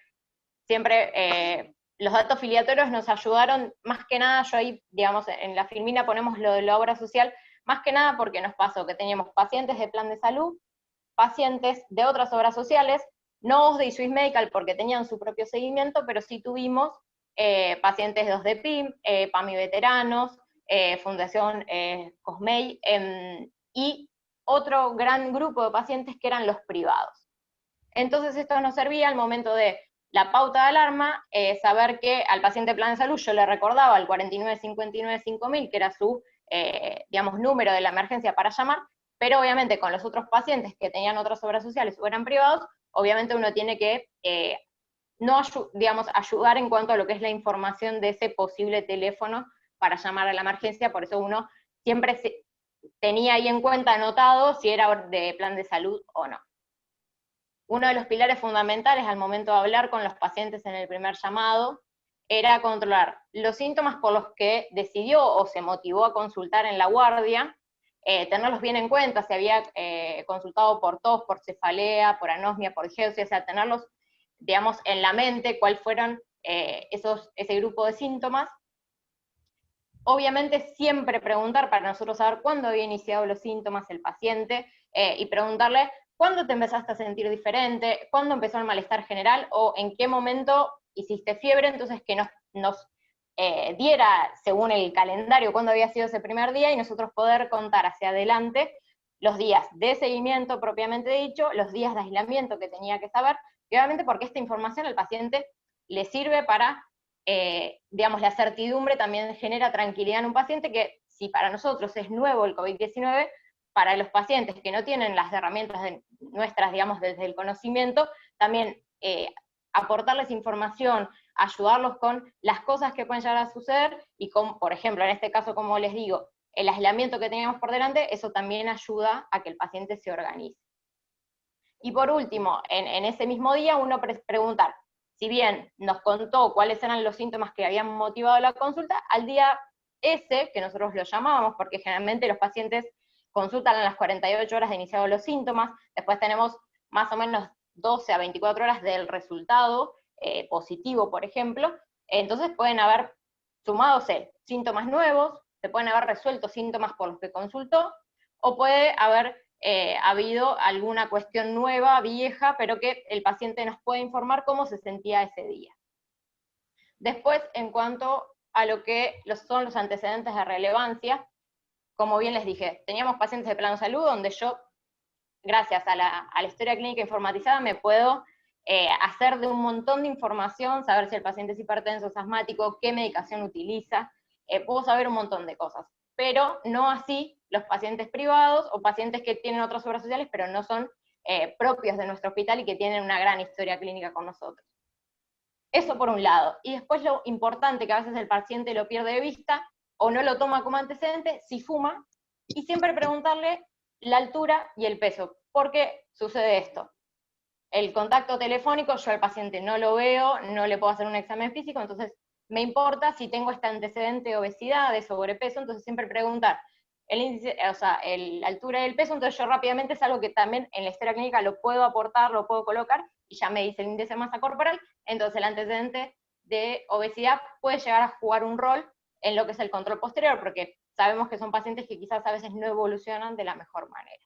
siempre los datos filiatorios nos ayudaron, más que nada, yo ahí, digamos, en la filmina ponemos lo de la obra social, más que nada porque nos pasó que teníamos pacientes de plan de salud, pacientes de otras obras sociales, no de Swiss Medical porque tenían su propio seguimiento, pero sí tuvimos pacientes de OSDEPIM, PAMI Veteranos, Fundación COSMEI, y otro gran grupo de pacientes que eran los privados. Entonces esto nos servía al momento de la pauta de alarma, saber que al paciente de plan de salud yo le recordaba el 4959-5000, que era su, digamos, número de la emergencia para llamar, pero obviamente con los otros pacientes que tenían otras obras sociales o eran privados, obviamente uno tiene que digamos, ayudar en cuanto a lo que es la información de ese posible teléfono para llamar a la emergencia, por eso uno siempre tenía ahí en cuenta anotado si era de plan de salud o no. Uno de los pilares fundamentales al momento de hablar con los pacientes en el primer llamado era controlar los síntomas por los que decidió o se motivó a consultar en la guardia, tenerlos bien en cuenta, si había consultado por tos, por cefalea, por anosmia, por geusia, o sea, tenerlos, digamos, en la mente, cuáles fueron ese grupo de síntomas. Obviamente siempre preguntar para nosotros saber cuándo había iniciado los síntomas el paciente, y preguntarle cuándo te empezaste a sentir diferente, cuándo empezó el malestar general, o en qué momento hiciste fiebre, entonces que nos diera, según el calendario, cuándo había sido ese primer día, y nosotros poder contar hacia adelante los días de seguimiento propiamente dicho, los días de aislamiento que tenía que saber, y obviamente porque esta información al paciente le sirve para, digamos, la certidumbre también genera tranquilidad en un paciente, que si para nosotros es nuevo el COVID-19, para los pacientes que no tienen las herramientas nuestras, digamos, desde el conocimiento, también aportarles información, ayudarlos con las cosas que pueden llegar a suceder, y con, por ejemplo, en este caso, como les digo, el aislamiento que teníamos por delante, eso también ayuda a que el paciente se organice. Y por último, en ese mismo día, uno preguntar, si bien nos contó cuáles eran los síntomas que habían motivado la consulta, al día ese, que nosotros lo llamábamos, porque generalmente los pacientes consultan a las 48 horas de iniciado los síntomas, después tenemos más o menos 12 a 24 horas del resultado positivo, por ejemplo, entonces pueden haber sumadose síntomas nuevos, se pueden haber resuelto síntomas por los que consultó, o puede haber habido alguna cuestión nueva, vieja, pero que el paciente nos puede informar cómo se sentía ese día. Después, en cuanto a lo que son los antecedentes de relevancia, como bien les dije, teníamos pacientes de plano salud donde yo, gracias a la historia clínica informatizada, me puedo hacer de un montón de información, saber si el paciente es hipertenso, es asmático, qué medicación utiliza, puedo saber un montón de cosas, pero no así los pacientes privados o pacientes que tienen otras obras sociales, pero no son propios de nuestro hospital y que tienen una gran historia clínica con nosotros. Eso por un lado. Y después lo importante, que a veces el paciente lo pierde de vista, o no lo toma como antecedente, si fuma, y siempre preguntarle la altura y el peso. ¿Por qué sucede esto? El contacto telefónico, yo al paciente no lo veo, no le puedo hacer un examen físico, entonces me importa si tengo este antecedente de obesidad, de sobrepeso, entonces siempre preguntar el índice, o sea, la altura y el peso, entonces yo rápidamente es algo que también en la historia clínica lo puedo aportar, lo puedo colocar, y ya me dice el índice de masa corporal, entonces el antecedente de obesidad puede llegar a jugar un rol en lo que es el control posterior, porque sabemos que son pacientes que quizás a veces no evolucionan de la mejor manera.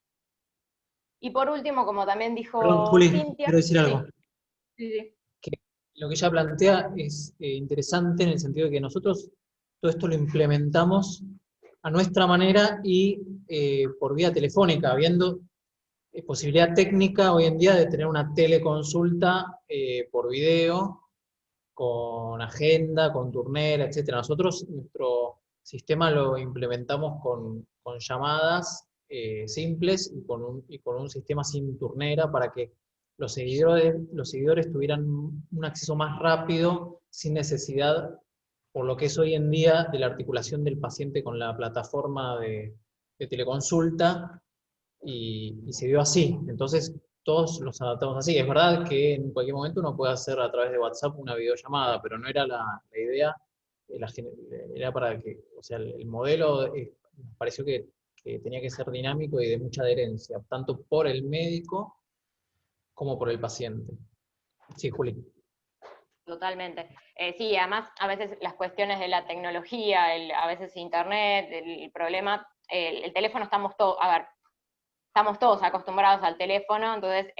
Y por último, como también dijo Perdón, Juli, Cintia, quiero decir algo. sí. Que lo que ella plantea es interesante en el sentido de que nosotros todo esto lo implementamos a nuestra manera y por vía telefónica, habiendo posibilidad técnica hoy en día de tener una teleconsulta por video, con agenda, con turnera, etc. Nosotros nuestro sistema lo implementamos con llamadas simples y con un sistema sin turnera para que los seguidores tuvieran un acceso más rápido, sin necesidad, por lo que es hoy en día, de la articulación del paciente con la plataforma de teleconsulta, y se dio así. Entonces, todos los adaptamos así. Es verdad que en cualquier momento uno puede hacer a través de WhatsApp una videollamada, pero no era la idea, era para que, o sea, el modelo nos pareció que tenía que ser dinámico y de mucha adherencia, tanto por el médico como por el paciente. Sí, Juli. Totalmente. Sí, además a veces las cuestiones de la tecnología, a veces internet, el problema, el teléfono estamos todos acostumbrados al teléfono, entonces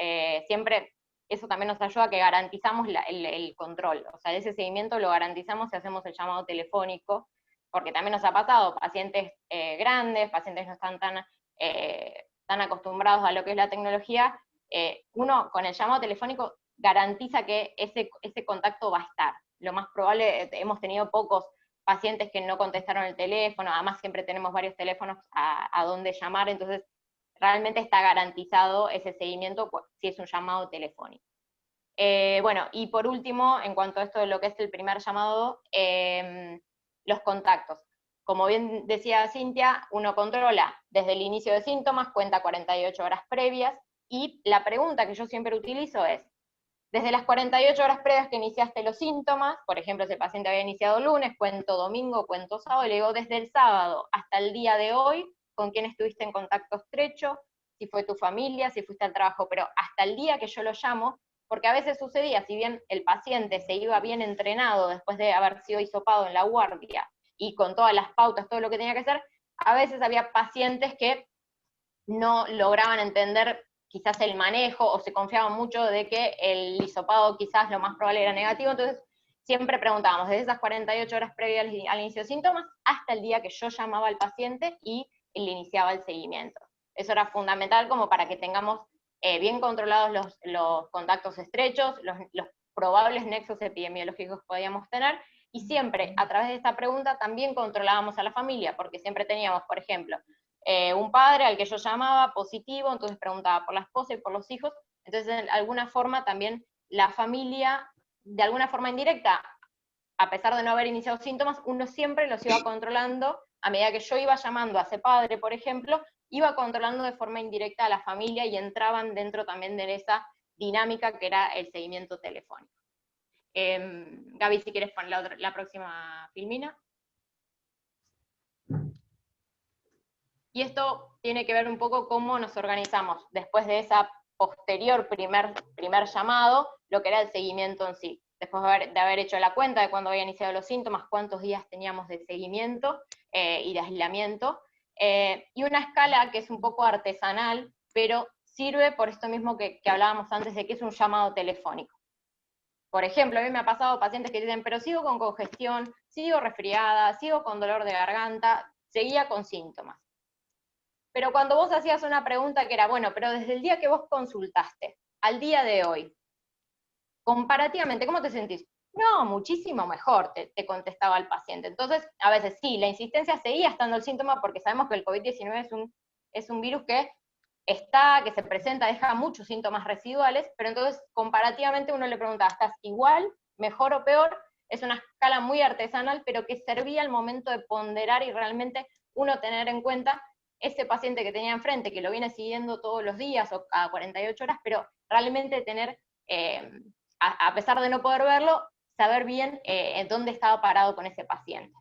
siempre eso también nos ayuda a que garantizamos el control, o sea, ese seguimiento lo garantizamos si hacemos el llamado telefónico, porque también nos ha pasado, pacientes grandes, pacientes no están tan acostumbrados a lo que es la tecnología, uno con el llamado telefónico garantiza que ese contacto va a estar. Lo más probable, hemos tenido pocos pacientes que no contestaron el teléfono, además siempre tenemos varios teléfonos a donde llamar, entonces realmente está garantizado ese seguimiento si es un llamado telefónico. Bueno, y por último, en cuanto a esto de lo que es el primer llamado, los contactos. Como bien decía Cintia, uno controla desde el inicio de síntomas, cuenta 48 horas previas, y la pregunta que yo siempre utilizo es, desde las 48 horas previas que iniciaste los síntomas, por ejemplo, si el paciente había iniciado lunes, cuento domingo, cuento sábado, le digo desde el sábado hasta el día de hoy, con quién estuviste en contacto estrecho, si fue tu familia, si fuiste al trabajo, pero hasta el día que yo lo llamo, porque a veces sucedía, si bien el paciente se iba bien entrenado después de haber sido hisopado en la guardia, y con todas las pautas, todo lo que tenía que hacer, a veces había pacientes que no lograban entender quizás el manejo, o se confiaban mucho de que el hisopado quizás lo más probable era negativo, entonces siempre preguntábamos desde esas 48 horas previas al inicio de síntomas hasta el día que yo llamaba al paciente y le iniciaba el seguimiento. Eso era fundamental como para que tengamos bien controlados los contactos estrechos, los probables nexos epidemiológicos que podíamos tener, y siempre a través de esta pregunta también controlábamos a la familia, porque siempre teníamos, por ejemplo, un padre al que yo llamaba positivo, entonces preguntaba por la esposa y por los hijos, entonces de alguna forma también la familia, de alguna forma indirecta, a pesar de no haber iniciado síntomas, uno siempre los iba controlando, a medida que yo iba llamando a ese padre, por ejemplo, iba controlando de forma indirecta a la familia y entraban dentro también de esa dinámica que era el seguimiento telefónico. Gaby, si quieres poner la próxima filmina. Y esto tiene que ver un poco cómo nos organizamos después de esa posterior primer llamado, lo que era el seguimiento en sí. Después de haber hecho la cuenta de cuándo había iniciado los síntomas, cuántos días teníamos de seguimiento y de aislamiento, y una escala que es un poco artesanal, pero sirve por esto mismo que hablábamos antes de que es un llamado telefónico. Por ejemplo, a mí me ha pasado pacientes que dicen, pero sigo con congestión, sigo resfriada, sigo con dolor de garganta, seguía con síntomas. Pero cuando vos hacías una pregunta que era, bueno, pero desde el día que vos consultaste al día de hoy, comparativamente, ¿cómo te sentís? No, muchísimo mejor, te contestaba el paciente. Entonces, a veces sí, la insistencia seguía estando el síntoma porque sabemos que el COVID-19 es un virus que se presenta, deja muchos síntomas residuales, pero entonces comparativamente uno le preguntaba, ¿estás igual, mejor o peor? Es una escala muy artesanal, pero que servía al momento de ponderar y realmente uno tener en cuenta ese paciente que tenía enfrente, que lo viene siguiendo todos los días o cada 48 horas, pero realmente tener, a pesar de no poder verlo, saber bien en dónde estaba parado con ese paciente.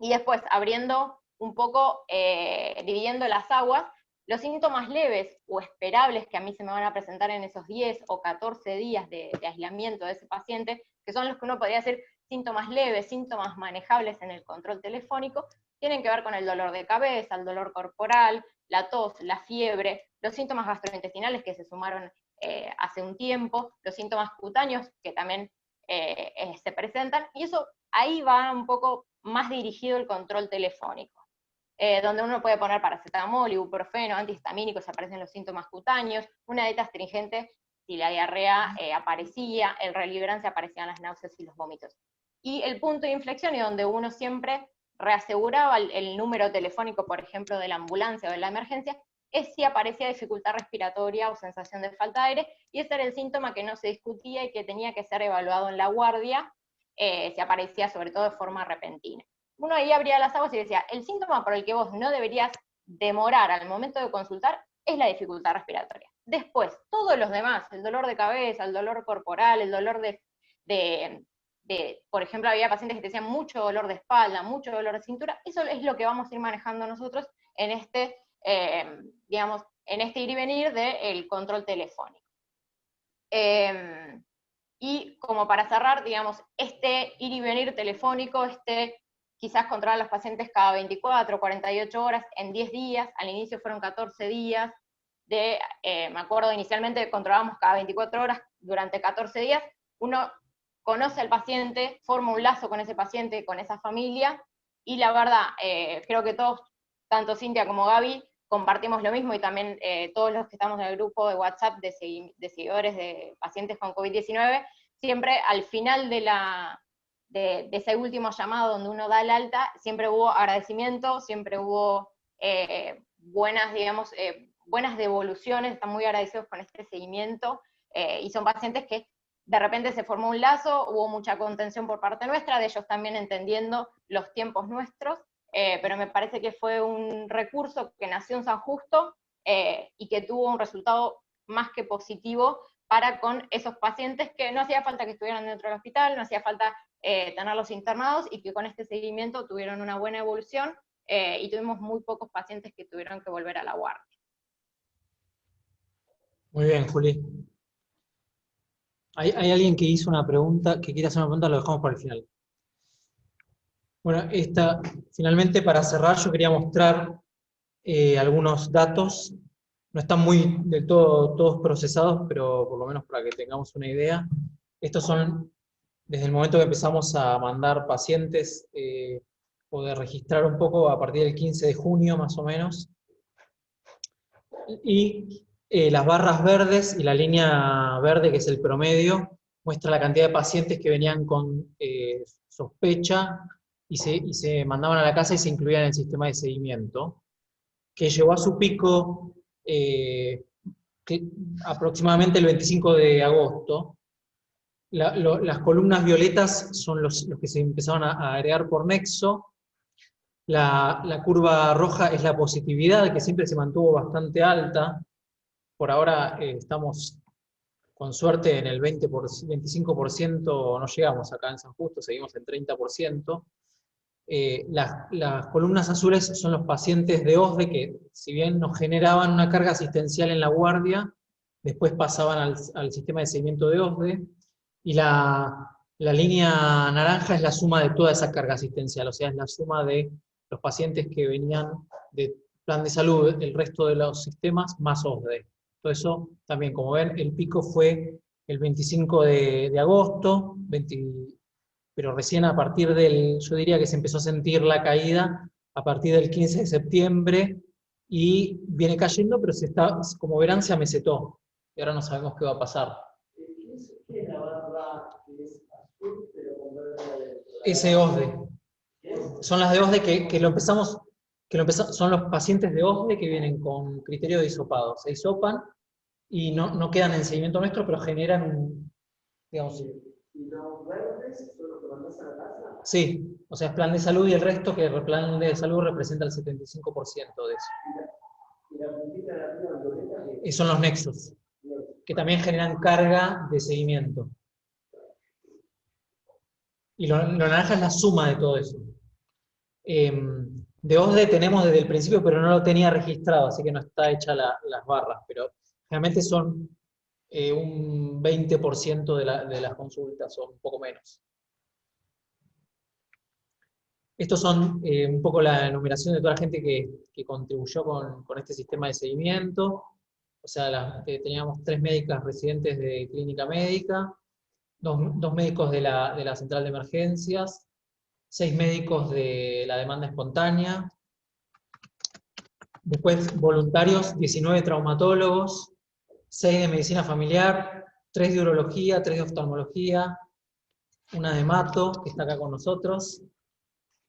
Y después, abriendo un poco, dividiendo las aguas, los síntomas leves o esperables que a mí se me van a presentar en esos 10 o 14 días de aislamiento de ese paciente, que son los que uno podría decir síntomas leves, síntomas manejables en el control telefónico, tienen que ver con el dolor de cabeza, el dolor corporal, la tos, la fiebre, los síntomas gastrointestinales que se sumaron hace un tiempo, los síntomas cutáneos que también se presentan, y eso ahí va un poco más dirigido el control telefónico. Donde uno puede poner paracetamol, ibuprofeno, antihistamínicos, aparecen los síntomas cutáneos, una dieta astringente si la diarrea aparecía, el Reliberan si aparecían las náuseas y los vómitos. Y el punto de inflexión, y donde uno siempre reaseguraba el número telefónico, por ejemplo, de la ambulancia o de la emergencia, es si aparecía dificultad respiratoria o sensación de falta de aire, y ese era el síntoma que no se discutía y que tenía que ser evaluado en la guardia, si aparecía sobre todo de forma repentina. Uno ahí abría las aguas y decía, el síntoma por el que vos no deberías demorar al momento de consultar es la dificultad respiratoria. Después, todos los demás, el dolor de cabeza, el dolor corporal, el dolor por ejemplo, había pacientes que decían mucho dolor de espalda, mucho dolor de cintura, eso es lo que vamos a ir manejando nosotros en este, digamos, en este ir y venir del control telefónico. Y como para cerrar, digamos, este ir y venir telefónico, quizás controlar a los pacientes cada 24, 48 horas, en 10 días, al inicio fueron 14 días, me acuerdo inicialmente controlábamos cada 24 horas durante 14 días, uno conoce al paciente, forma un lazo con ese paciente, con esa familia, y la verdad, creo que todos, tanto Cintia como Gaby, compartimos lo mismo, y también todos los que estamos en el grupo de WhatsApp de seguidores de pacientes con COVID-19, siempre al final de ese último llamado donde uno da el alta, siempre hubo agradecimiento, siempre hubo buenas, digamos, buenas devoluciones, están muy agradecidos con este seguimiento, y son pacientes que de repente se formó un lazo, hubo mucha contención por parte nuestra, de ellos también entendiendo los tiempos nuestros, pero me parece que fue un recurso que nació en San Justo y que tuvo un resultado más que positivo para con esos pacientes que no hacía falta que estuvieran dentro del hospital, no hacía falta tenerlos internados, y que con este seguimiento tuvieron una buena evolución, y tuvimos muy pocos pacientes que tuvieron que volver a la guardia. Muy bien, Juli. Hay alguien que hizo una pregunta, que quiere hacer una pregunta, lo dejamos para el final. Bueno, finalmente para cerrar yo quería mostrar algunos datos. No están muy del todo todos procesados, pero por lo menos para que tengamos una idea. Estos son, desde el momento que empezamos a mandar pacientes, o de registrar un poco a partir del 15 de junio más o menos. Y las barras verdes y la línea verde, que es el promedio, muestra la cantidad de pacientes que venían con sospecha y se mandaban a la casa y se incluían en el sistema de seguimiento, que llegó a su pico aproximadamente el 25 de agosto. Las columnas violetas son los que se empezaron a agregar por nexo. La curva roja es la positividad, que siempre se mantuvo bastante alta. Por ahora estamos, con suerte, en el 25%, no llegamos acá en San Justo, seguimos en 30%. Las columnas azules son los pacientes de OSDE que, si bien nos generaban una carga asistencial en la guardia, después pasaban al sistema de seguimiento de OSDE, y la línea naranja es la suma de toda esa carga asistencial, o sea, es la suma de los pacientes que venían de plan de salud, el resto de los sistemas, más OSDE. Todo eso también, como ven, el pico fue el 25 de agosto, pero recién a partir yo diría que se empezó a sentir la caída a partir del 15 de septiembre, y viene cayendo, pero como verán, se amesetó, y ahora no sabemos qué va a pasar. ¿Qué es la barra que es azul, pero con verde adentro? Ese OSDE. Son las de OSDE que lo empezamos, son los pacientes de OSDE que vienen con criterio de hisopado. Se hisopan y no quedan en seguimiento nuestro, pero generan digamos... ¿Y los verdes son los que mandas a la casa? Sí, o sea, es plan de salud, y el resto, que el plan de salud representa el 75% de eso. ¿Y la puntita de arriba violeta? Y son los nexos, que también generan carga de seguimiento. Y lo naranja es la suma de todo eso. De OSDE tenemos desde el principio, pero no lo tenía registrado, así que no está hecha las barras, pero realmente son un 20% de las consultas, o un poco menos. Estos son un poco la enumeración de toda la gente que contribuyó con este sistema de seguimiento. O sea, teníamos 3 médicas residentes de clínica médica, 2 médicos de la central de emergencias, 6 médicos de la demanda espontánea, después voluntarios, 19 traumatólogos, 6 de medicina familiar, 3 de urología, 3 de oftalmología, una de hemato, que está acá con nosotros,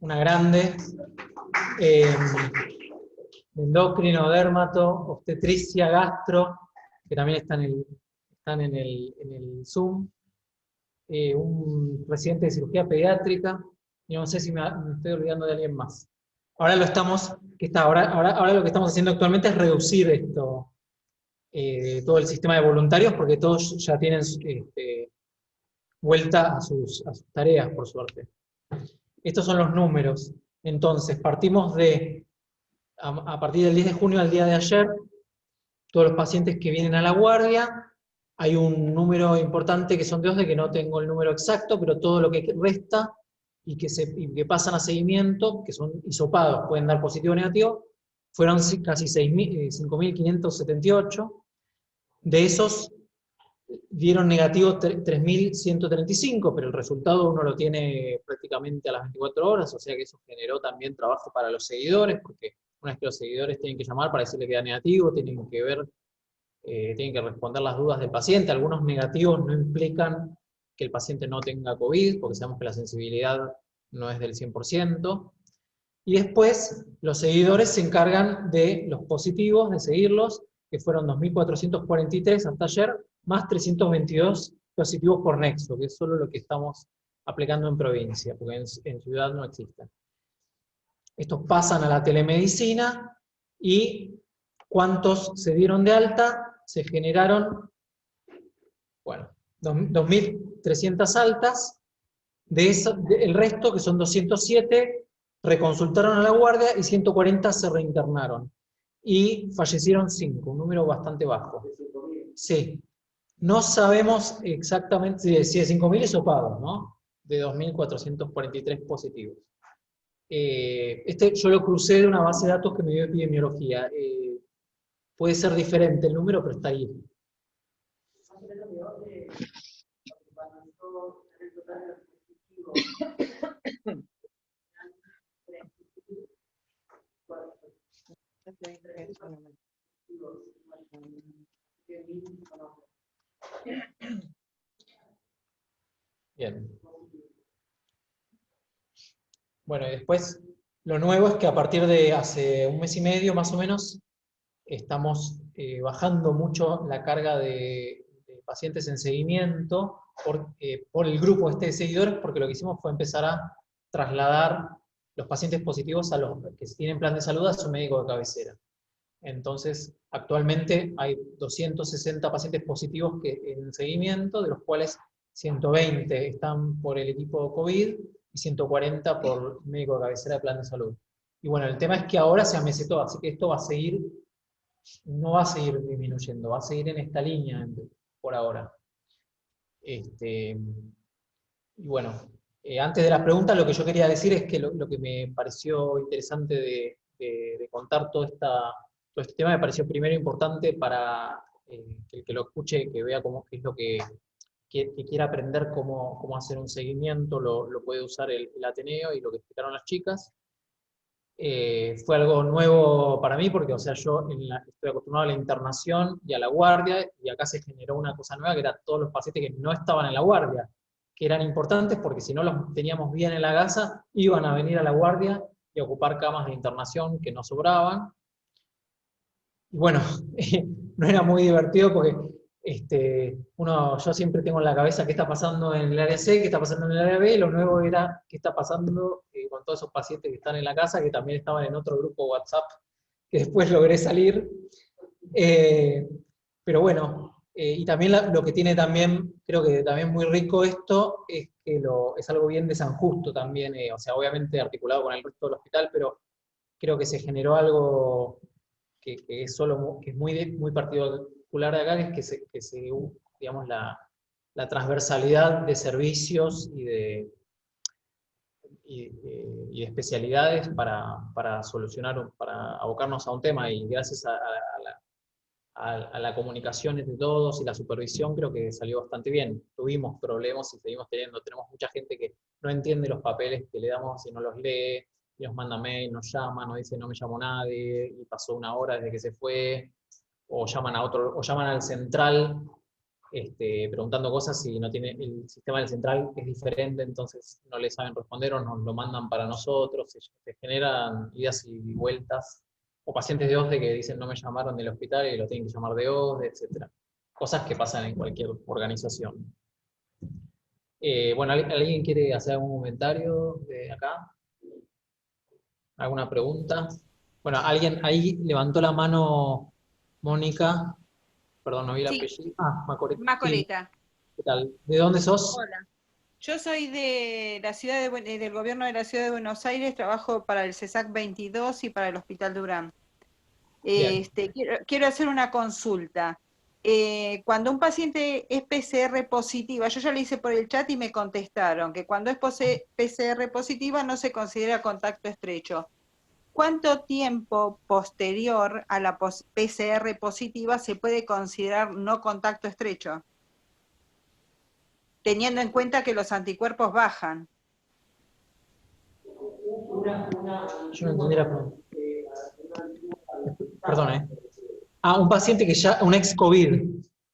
una grande, endocrino, dermato, obstetricia, gastro, que también están en el Zoom, un residente de cirugía pediátrica, y no sé si me estoy olvidando de alguien más. Ahora lo que estamos haciendo actualmente es reducir esto, todo el sistema de voluntarios, porque todos ya tienen vuelta a sus tareas, por suerte. Estos son los números. Entonces, partimos a partir del 10 de junio al día de ayer, todos los pacientes que vienen a la guardia, hay un número importante que son 2, de que no tengo el número exacto, pero todo lo que resta y que pasan a seguimiento, que son hisopados, pueden dar positivo o negativo, fueron casi 5.578. De esos dieron negativo 3.135, pero el resultado uno lo tiene prácticamente a las 24 horas, o sea que eso generó también trabajo para los seguidores, porque una vez que los seguidores tienen que llamar para decirle que da negativo, tienen que ver, tienen que responder las dudas del paciente. Algunos negativos no implican que el paciente no tenga COVID, porque sabemos que la sensibilidad no es del 100%. Y después los seguidores se encargan de los positivos, de seguirlos, que fueron 2.443 hasta ayer, más 322 positivos por nexo, que es solo lo que estamos aplicando en provincia, porque en ciudad no existen. Estos pasan a la telemedicina, y ¿cuántos se dieron de alta? Se generaron, bueno, 2.300 altas, el resto, que son 207, reconsultaron a la guardia y 140 se reinternaron. Y fallecieron 5, un número bastante bajo. Sí. No sabemos exactamente si de 5.000 hisopados, ¿no? De 2.443 positivos. Yo lo crucé de una base de datos que me dio epidemiología. Puede ser diferente el número, pero está ahí. Bien. Bueno, y después, lo nuevo es que a partir de hace un mes y medio más o menos, estamos bajando mucho la carga de pacientes en seguimiento por el grupo de seguidores, porque lo que hicimos fue empezar a trasladar los pacientes positivos a los que tienen plan de salud a su médico de cabecera. Entonces, actualmente hay 260 pacientes positivos en seguimiento, de los cuales 120 están por el equipo COVID y 140 por médico de cabecera de plan de salud. Y bueno, el tema es que ahora se amesetó, así que esto va a seguir, no va a seguir disminuyendo, va a seguir en esta línea por ahora. Y bueno, antes de las preguntas, lo que yo quería decir es que lo que me pareció interesante de contar todo este tema, me pareció primero importante para el que lo escuche, que vea qué es lo que quiera aprender cómo hacer un seguimiento, lo puede usar el Ateneo y lo que explicaron las chicas. Fue algo nuevo para mí, porque, o sea, yo estoy acostumbrado a la internación y a la guardia, y acá se generó una cosa nueva, que era todos los pacientes que no estaban en la guardia, que eran importantes porque si no los teníamos bien en la casa, iban a venir a la guardia y a ocupar camas de internación que nos sobraban. Y bueno, no era muy divertido porque yo siempre tengo en la cabeza qué está pasando en el área C, qué está pasando en el área B, y lo nuevo era qué está pasando con todos esos pacientes que están en la casa, que también estaban en otro grupo WhatsApp, que después logré salir. Pero bueno, y también lo que tiene también, creo que también muy rico esto, es que es algo bien de San Justo también, o sea, obviamente articulado con el resto del hospital, pero creo que se generó algo que es muy particular de acá, que es que se digamos, la transversalidad de servicios y de especialidades para solucionar, para abocarnos a un tema, y gracias a la comunicación entre todos y la supervisión, creo que salió bastante bien. Tuvimos problemas y seguimos tenemos mucha gente que no entiende los papeles que le damos y no los lee, y nos manda mail, nos llama, nos dice no me llamó nadie, y pasó una hora desde que se fue, o llaman al central preguntando cosas y no tiene, el sistema del central es diferente, entonces no le saben responder o nos lo mandan para nosotros, se generan idas y vueltas, o pacientes de OSDE que dicen no me llamaron del hospital y lo tienen que llamar de OSDE, etc. Cosas que pasan en cualquier organización. Bueno, ¿alguien quiere hacer algún comentario de acá? ¿Alguna pregunta? Bueno, alguien ahí levantó la mano, Mónica. Perdón, no vi el Sí, apellido. Ah, Macoreta. Macoreta. Sí, ¿qué tal? ¿De dónde sos? Hola. Yo soy de la ciudad del gobierno de la ciudad de Buenos Aires, trabajo para el CESAC 22 y para el Hospital Durán. Bien. Quiero hacer una consulta. Cuando un paciente es PCR positiva, yo ya le hice por el chat y me contestaron que cuando es PCR positiva no se considera contacto estrecho. ¿Cuánto tiempo posterior a la PCR positiva se puede considerar no contacto estrecho? Teniendo en cuenta que los anticuerpos bajan. Yo no entendí la pregunta. Perdón, un paciente que ya, un ex-COVID.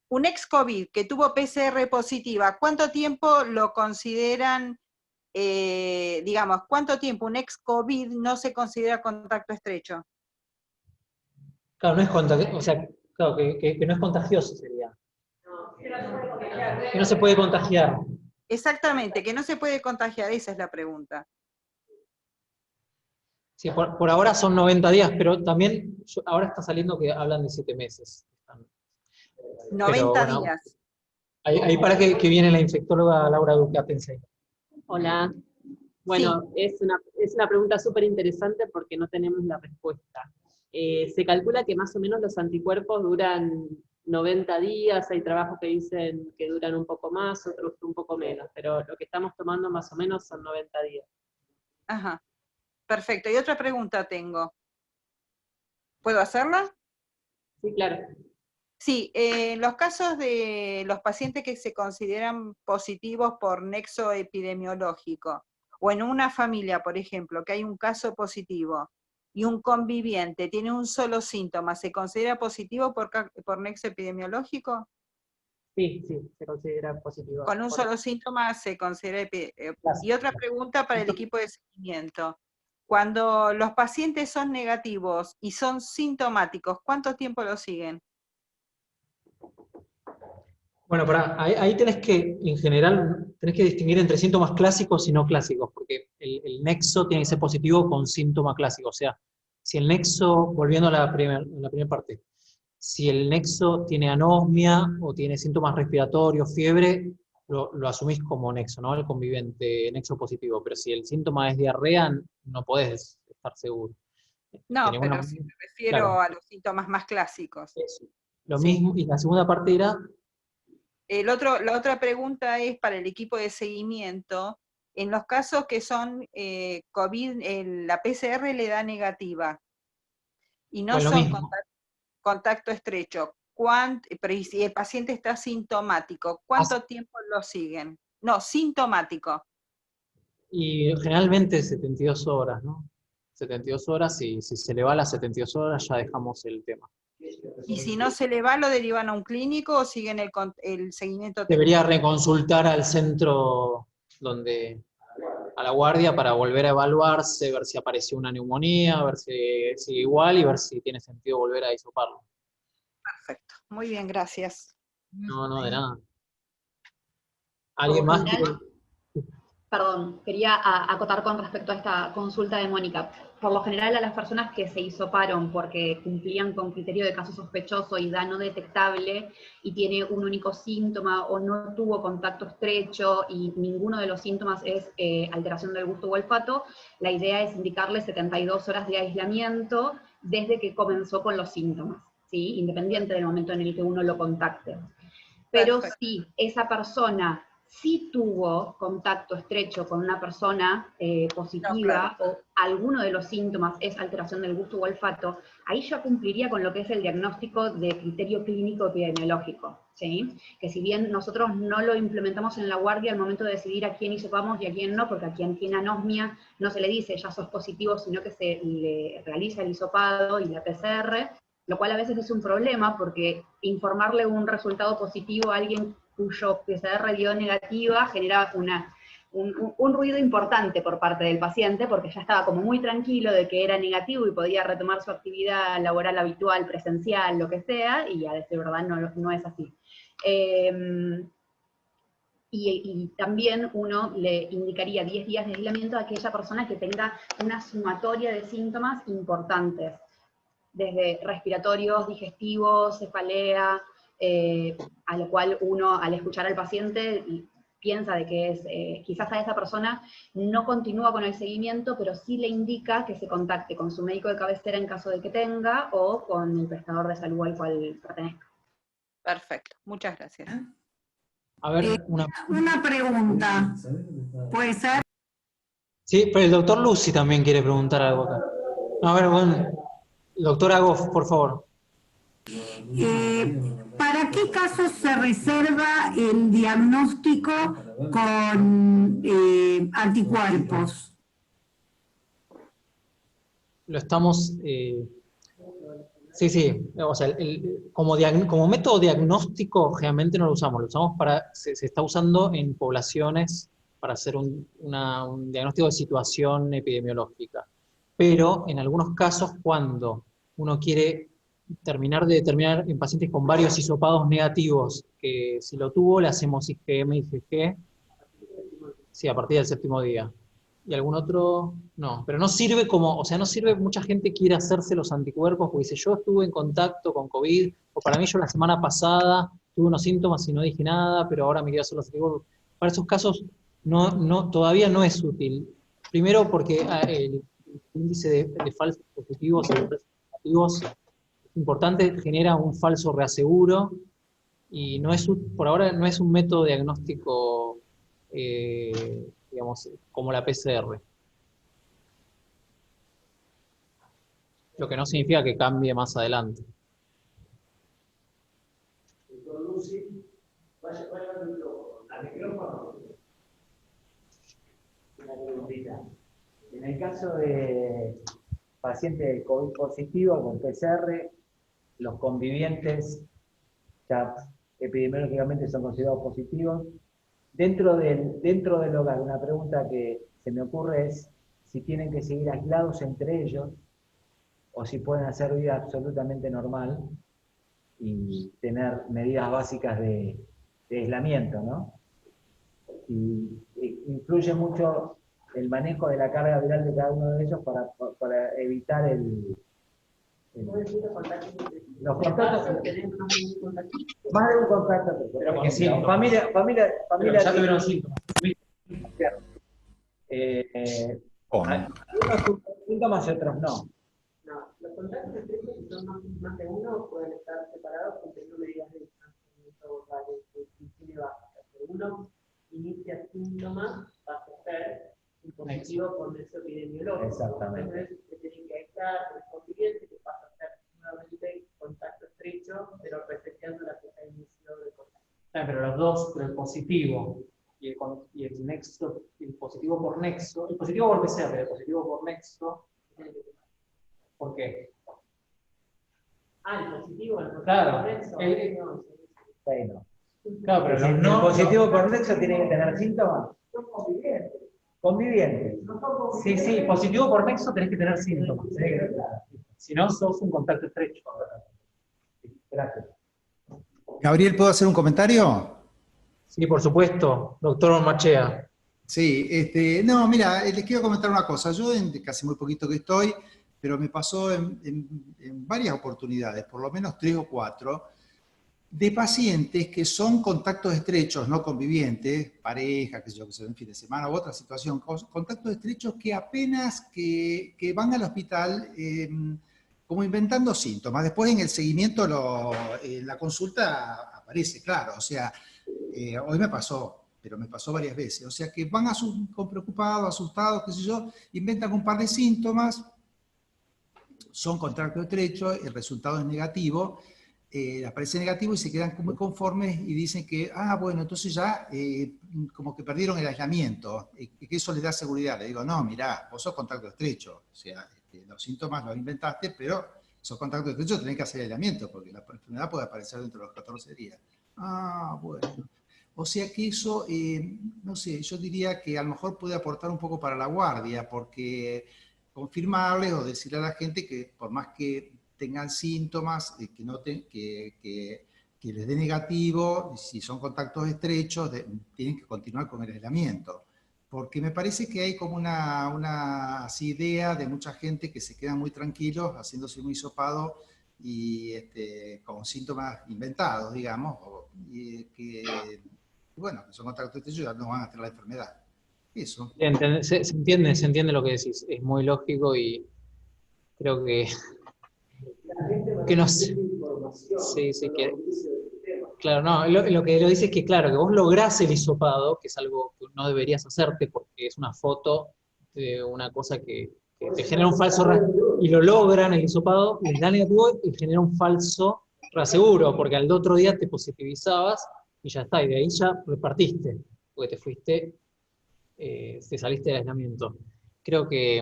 Un ex-COVID que tuvo PCR positiva, ¿cuánto tiempo lo consideran, digamos, cuánto tiempo un ex-COVID no se considera contacto estrecho? Claro, no es contagioso, o sea, claro, que no es contagioso sería. Que no se puede contagiar. Exactamente, que no se puede contagiar, esa es la pregunta. Sí, por ahora son 90 días, pero también ahora está saliendo que hablan de 7 meses. 90 bueno, días. Ahí para que viene la infectóloga Laura Duque, atención. Hola. Bueno, Sí. es una pregunta súper interesante porque no tenemos la respuesta. Se calcula que más o menos los anticuerpos duran 90 días, hay trabajos que dicen que duran un poco más, otros un poco menos, pero lo que estamos tomando más o menos son 90 días. Ajá. Perfecto. Y otra pregunta tengo. ¿Puedo hacerla? Sí, claro. Sí, en los casos de los pacientes que se consideran positivos por nexo epidemiológico, o en una familia, por ejemplo, que hay un caso positivo y un conviviente tiene un solo síntoma, ¿se considera positivo por nexo epidemiológico? Sí, se considera positivo. Con un solo síntoma se considera Y otra pregunta para el equipo de seguimiento. Cuando los pacientes son negativos y son sintomáticos, ¿cuánto tiempo lo siguen? Bueno, ahí tenés que, en general, tenés que distinguir entre síntomas clásicos y no clásicos, porque el nexo tiene que ser positivo con síntoma clásico. O sea, si el nexo, volviendo a la primera parte, si el nexo tiene anosmia o tiene síntomas respiratorios, fiebre, lo asumís como nexo, ¿no? El convivente, nexo positivo. Pero si el síntoma es diarrea, no podés estar seguro. No, Tenés pero si me refiero claro, a los síntomas más clásicos. eso. Lo Sí. mismo, y la segunda parte era... La otra pregunta es para el equipo de seguimiento. En los casos que son COVID, la PCR le da negativa y no Pues lo son mismo. contacto estrecho. Pero y si el paciente está sintomático, ¿cuánto tiempo lo siguen? No, sintomático. Y generalmente 72 horas, ¿no? 72 horas, y si se le va a las 72 horas ya dejamos el tema. Y si no se le va, ¿lo derivan a un clínico o siguen el seguimiento Debería técnico? reconsultar al centro a la guardia para volver a evaluarse, ver si apareció una neumonía, ver si sigue igual y ver si tiene sentido volver a hisoparlo. Perfecto. Muy bien, gracias. No, de nada. Por ¿Alguien lo más general, quiere? perdón, quería acotar con respecto a esta consulta de Mónica. Por lo general, a las personas que se hisoparon porque cumplían con criterio de caso sospechoso y da no detectable y tiene un único síntoma o no tuvo contacto estrecho y ninguno de los síntomas es alteración del gusto o olfato, la idea es indicarle 72 horas de aislamiento desde que comenzó con los síntomas, ¿sí? Independiente del momento en el que uno lo contacte. Pero Perfecto. si esa persona sí tuvo contacto estrecho con una persona positiva, No, claro. o alguno de los síntomas es alteración del gusto o olfato, ahí ya cumpliría con lo que es el diagnóstico de criterio clínico epidemiológico, ¿sí? Que si bien nosotros no lo implementamos en la guardia al momento de decidir a quién hisopamos y a quién no, porque a quien tiene anosmia no se le dice ya sos positivo, sino que se le realiza el hisopado y la PCR, lo cual a veces es un problema porque informarle un resultado positivo a alguien cuyo PCR dio negativa genera un ruido importante por parte del paciente, porque ya estaba como muy tranquilo de que era negativo y podía retomar su actividad laboral habitual, presencial, lo que sea, y a decir verdad no es así. Y también uno le indicaría 10 días de aislamiento a aquella persona que tenga una sumatoria de síntomas importantes, desde respiratorios, digestivos, cefalea, a lo cual uno, al escuchar al paciente, piensa de que es, quizás a esa persona no continúa con el seguimiento, pero sí le indica que se contacte con su médico de cabecera en caso de que tenga, o con el prestador de salud al cual pertenezca. Perfecto, muchas gracias. A ver, Una pregunta, ¿puede ser? Sí, pero el doctor Lucy también quiere preguntar algo acá. A ver, bueno, doctor Agoff, por favor. ¿Para qué casos se reserva el diagnóstico con anticuerpos? Lo estamos... sí, o sea, como método diagnóstico generalmente no lo usamos, se está usando en poblaciones para hacer un diagnóstico de situación epidemiológica. Pero en algunos casos, cuando uno quiere terminar de determinar en pacientes con varios hisopados negativos, que si lo tuvo, le hacemos IgM, IgG, sí, a partir del 7º día. Y algún otro, no, pero no sirve como, o sea, no sirve, mucha gente quiere hacerse los anticuerpos porque dice, yo estuve en contacto con COVID, o para mí yo la semana pasada tuve unos síntomas y no dije nada, pero ahora me quiero hacer los anticuerpos. Para esos casos todavía no es útil. Primero porque el índice de falsos positivos o de negativos es importante, genera un falso reaseguro, y por ahora no es un método diagnóstico digamos, como la PCR. Lo que no significa que cambie más adelante. Doctor Lucy, vaya al micrófono. Una preguntita. En el caso de pacientes de COVID positivo con PCR, los convivientes ya epidemiológicamente son considerados positivos. Dentro del hogar, una pregunta que se me ocurre es si tienen que seguir aislados entre ellos o si pueden hacer vida absolutamente normal y tener medidas básicas de aislamiento, ¿no? Y influye mucho el manejo de la carga viral de cada uno de ellos para evitar los contactos. Más de un contacto. Pero con síntomas. Familia ya tuvieron síntomas. Algunos síntomas y otros no. No, los contactos estrechos, si son más de uno, pueden estar separados teniendo medidas de distanciamiento básicas. Si uno inicia síntomas, va a ser un positivo por nexo epidemiológico. Exactamente. Entonces, se tiene que aislar el conviviente, que pasa a ser nuevamente contacto estrecho, pero respetando la fecha de inicio del contacto. Pero los dos, el positivo y el nexo, el positivo por nexo, el positivo por PCR, el positivo por nexo, ¿por qué? El positivo, Claro, por nexo. Bueno. Claro, pero El positivo por nexo tiene que tener síntomas. Son convivientes. Convivientes. Sí, positivo por nexo tenés que tener síntomas. Si no, sos un contacto estrecho. Gracias. Gabriel, ¿puedo hacer un comentario? Sí, por supuesto, doctor Machea. Sí, no, mira, les quiero comentar una cosa. Yo casi muy poquito que estoy, pero me pasó en varias oportunidades, por lo menos 3 o 4, de pacientes que son contactos estrechos, no convivientes, pareja, que se ven fin de semana u otra situación, contactos estrechos que apenas que van al hospital como inventando síntomas. Después en el seguimiento, la consulta aparece, claro, o sea, hoy me pasó, pero me pasó varias veces, o sea que van preocupados, asustados, qué sé yo, inventan un par de síntomas, son contactos estrechos, el resultado es negativo, aparece negativo y se quedan muy conformes y dicen que, bueno, entonces ya como que perdieron el aislamiento, que eso les da seguridad. Le digo, no, mirá, vos sos contacto estrecho, o sea, los síntomas los inventaste, pero sos contacto estrecho, tenés que hacer aislamiento, porque la enfermedad puede aparecer dentro de los 14 días. Ah, bueno. O sea que eso, no sé, yo diría que a lo mejor puede aportar un poco para la guardia, porque confirmarles o decirle a la gente que por más que tengan síntomas, que noten que les dé negativo, si son contactos estrechos, tienen que continuar con el aislamiento. Porque me parece que hay como una así, idea de mucha gente que se quedan muy tranquilos haciéndose un hisopado y con síntomas inventados, digamos, que bueno, que son contactos estrechos y ya no van a tener la enfermedad. Eso. Se entiende lo que decís, es muy lógico y creo que no sé. Sí, sí, que claro, no, lo que lo dice es que claro, que vos lográs el hisopado, que es algo que no deberías hacerte porque es una foto de una cosa que te genera un falso y lo logran el hisopado, les da negativo y genera un falso reaseguro, porque al otro día te positivizabas y ya está, y de ahí ya repartiste, porque te fuiste, te saliste del aislamiento. Creo que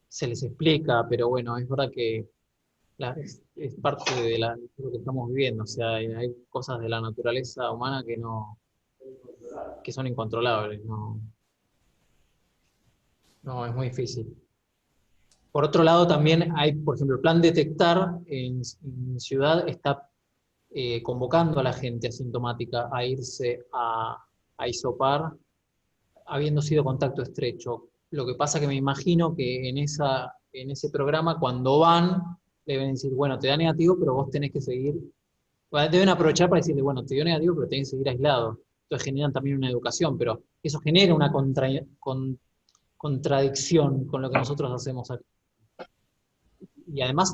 se les explica, pero bueno, es verdad que es parte de lo que estamos viviendo, o sea, hay cosas de la naturaleza humana que son incontrolables, no, es muy difícil. Por otro lado, también hay, por ejemplo, el plan detectar en Ciudad está convocando a la gente asintomática a irse a hisopar, habiendo sido contacto estrecho. Lo que pasa que me imagino que en ese programa, cuando van, deben decir, bueno, te da negativo, pero vos tenés que seguir. Bueno, deben aprovechar para decirle, bueno, te dio negativo, pero tenés que seguir aislado. Entonces generan también una educación, pero eso genera una contradicción con lo que nosotros hacemos aquí. Y además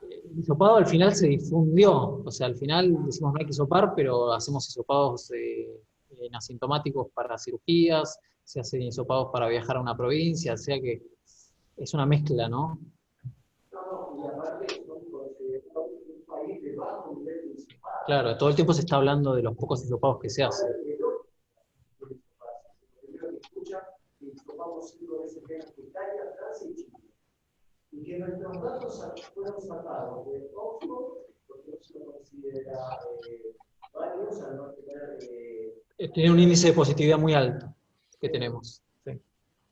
el hisopado al final se difundió, o sea, al final decimos no hay que hisopar, pero hacemos hisopados en asintomáticos para cirugías, se hacen hisopados para viajar a una provincia, o sea que es una mezcla, ¿no? Y aparte son considerados un país de bajo nivel de hisopado. Claro, todo el tiempo se está hablando de los pocos hisopados que se hacen. Hisopamos 5 veces menos que Italia, Francia y Chile. Y que nuestros datos fueron sacados de Oxford, porque no se lo considera varios al no tener... Tiene un índice de positividad muy alto que tenemos. Sí.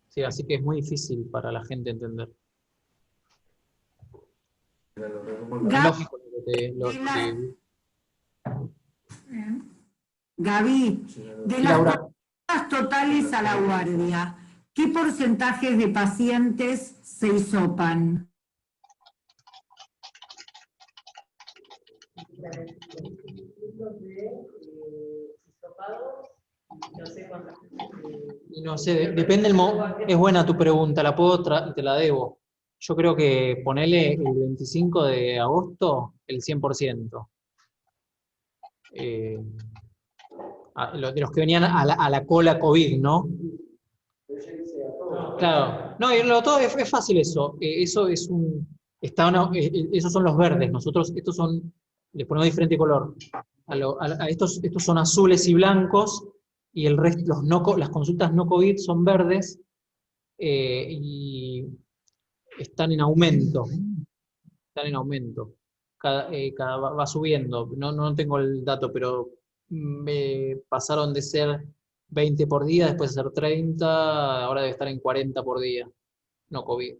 Sí, así que es muy difícil para la gente entender. Es lógico Gaby, de las consultas totales a la guardia, ¿qué porcentajes de pacientes se hisopan? No sé, depende del momento. Es buena tu pregunta, te la debo. Yo creo que ponele el 25 de agosto el 100%. De los que venían a la cola COVID, ¿no? Claro. No, y todo es fácil eso. Eso es esos son los verdes. Nosotros, estos son, les ponemos diferente color. Estos son azules y blancos, y el resto, las consultas no COVID son verdes, y están en aumento. Están en aumento. Va subiendo. No tengo el dato, pero me pasaron de ser 20 por día, después de ser 30, ahora debe estar en 40 por día. No COVID.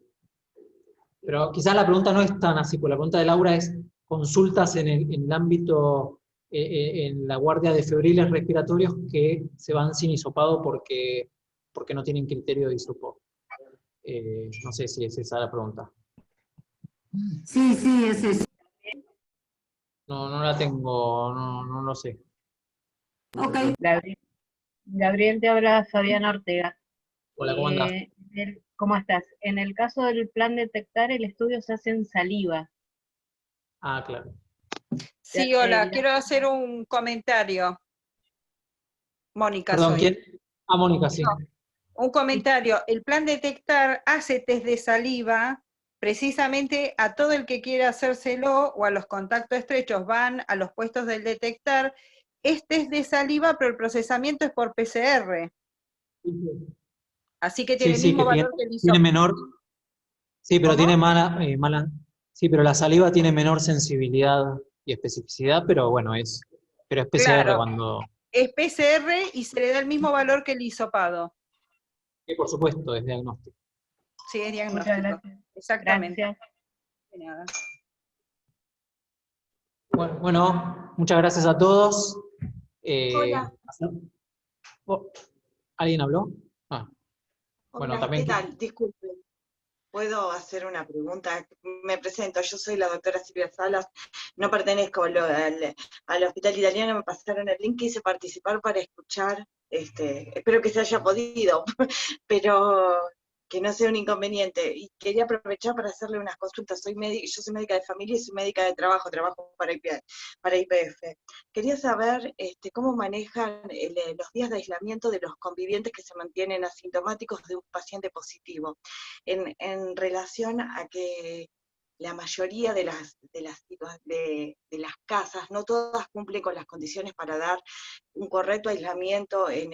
Pero quizás la pregunta no es tan así, porque la pregunta de Laura es consultas en el ámbito, en la guardia de febriles respiratorios que se van sin hisopado porque no tienen criterio de hisopado. No sé si es esa la pregunta. Sí, es eso. No la tengo, no lo sé. Ok. Gabriel, te habla Fabiana Ortega. Hola, ¿cómo andás? ¿Cómo estás? En el caso del plan detectar, el estudio se hace en saliva. Ah, claro. Sí, hola, quiero hacer un comentario. Mónica, Perdón, soy. ¿quién? Ah, Mónica, sí. No, un comentario. El plan detectar hace test de saliva precisamente a todo el que quiera hacérselo o a los contactos estrechos van a los puestos del detectar. Es test de saliva, pero el procesamiento es por PCR. Así que tiene el mismo valor que el hisopado. Tiene menor. Sí, pero ¿Cómo? tiene sí, pero la saliva tiene menor sensibilidad y especificidad, pero bueno, pero es PCR Claro, cuando, es PCR y se le da el mismo valor que el hisopado. sí, por supuesto, es diagnóstico. Sí, es Muchas diagnóstico. gracias. Exactamente. Gracias. De nada. Bueno, muchas gracias a todos. Hola, Oh, ¿alguien habló? Bueno, hola, ¿qué también tal? Disculpe, ¿puedo hacer una pregunta? Me presento, yo soy la doctora Silvia Salas, no pertenezco al hospital italiano, me pasaron el link, quise participar para escuchar, espero que se haya podido, pero que no sea un inconveniente. Y quería aprovechar para hacerle unas consultas. Yo soy médica de familia y soy médica de trabajo para IPF. Quería saber cómo manejan los días de aislamiento de los convivientes que se mantienen asintomáticos de un paciente positivo, en relación a que la mayoría de las casas, no todas cumplen con las condiciones para dar un correcto aislamiento en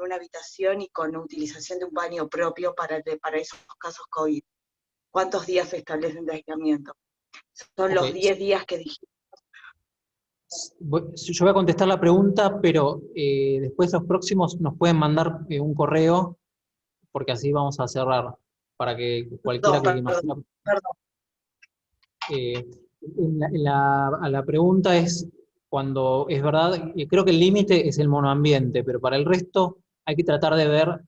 una habitación y con utilización de un baño propio para esos casos COVID. ¿Cuántos días se establecen de aislamiento? Son los 10 días que dijimos. yo voy a contestar la pregunta, pero después los próximos nos pueden mandar un correo, porque así vamos a cerrar, para que cualquiera que imagina. A la pregunta es, cuando es verdad, creo que el límite es el monoambiente, pero para el resto hay que tratar de ver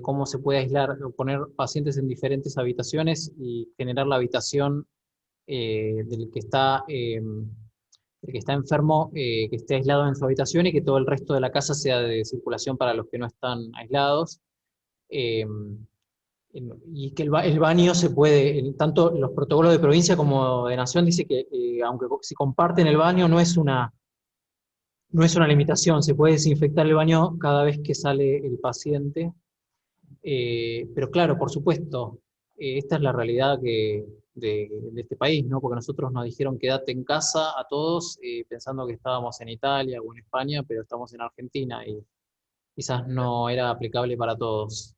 cómo se puede aislar, poner pacientes en diferentes habitaciones y generar la habitación del que está enfermo, que esté aislado en su habitación y que todo el resto de la casa sea de circulación para los que no están aislados. Y que el baño se puede, tanto los protocolos de provincia como de nación dice que aunque si comparten el baño no es una limitación, se puede desinfectar el baño cada vez que sale el paciente. Pero claro, por supuesto, esta es la realidad de este país, ¿no? Porque nosotros nos dijeron quédate en casa a todos, pensando que estábamos en Italia o en España, pero estamos en Argentina y quizás no era aplicable para todos.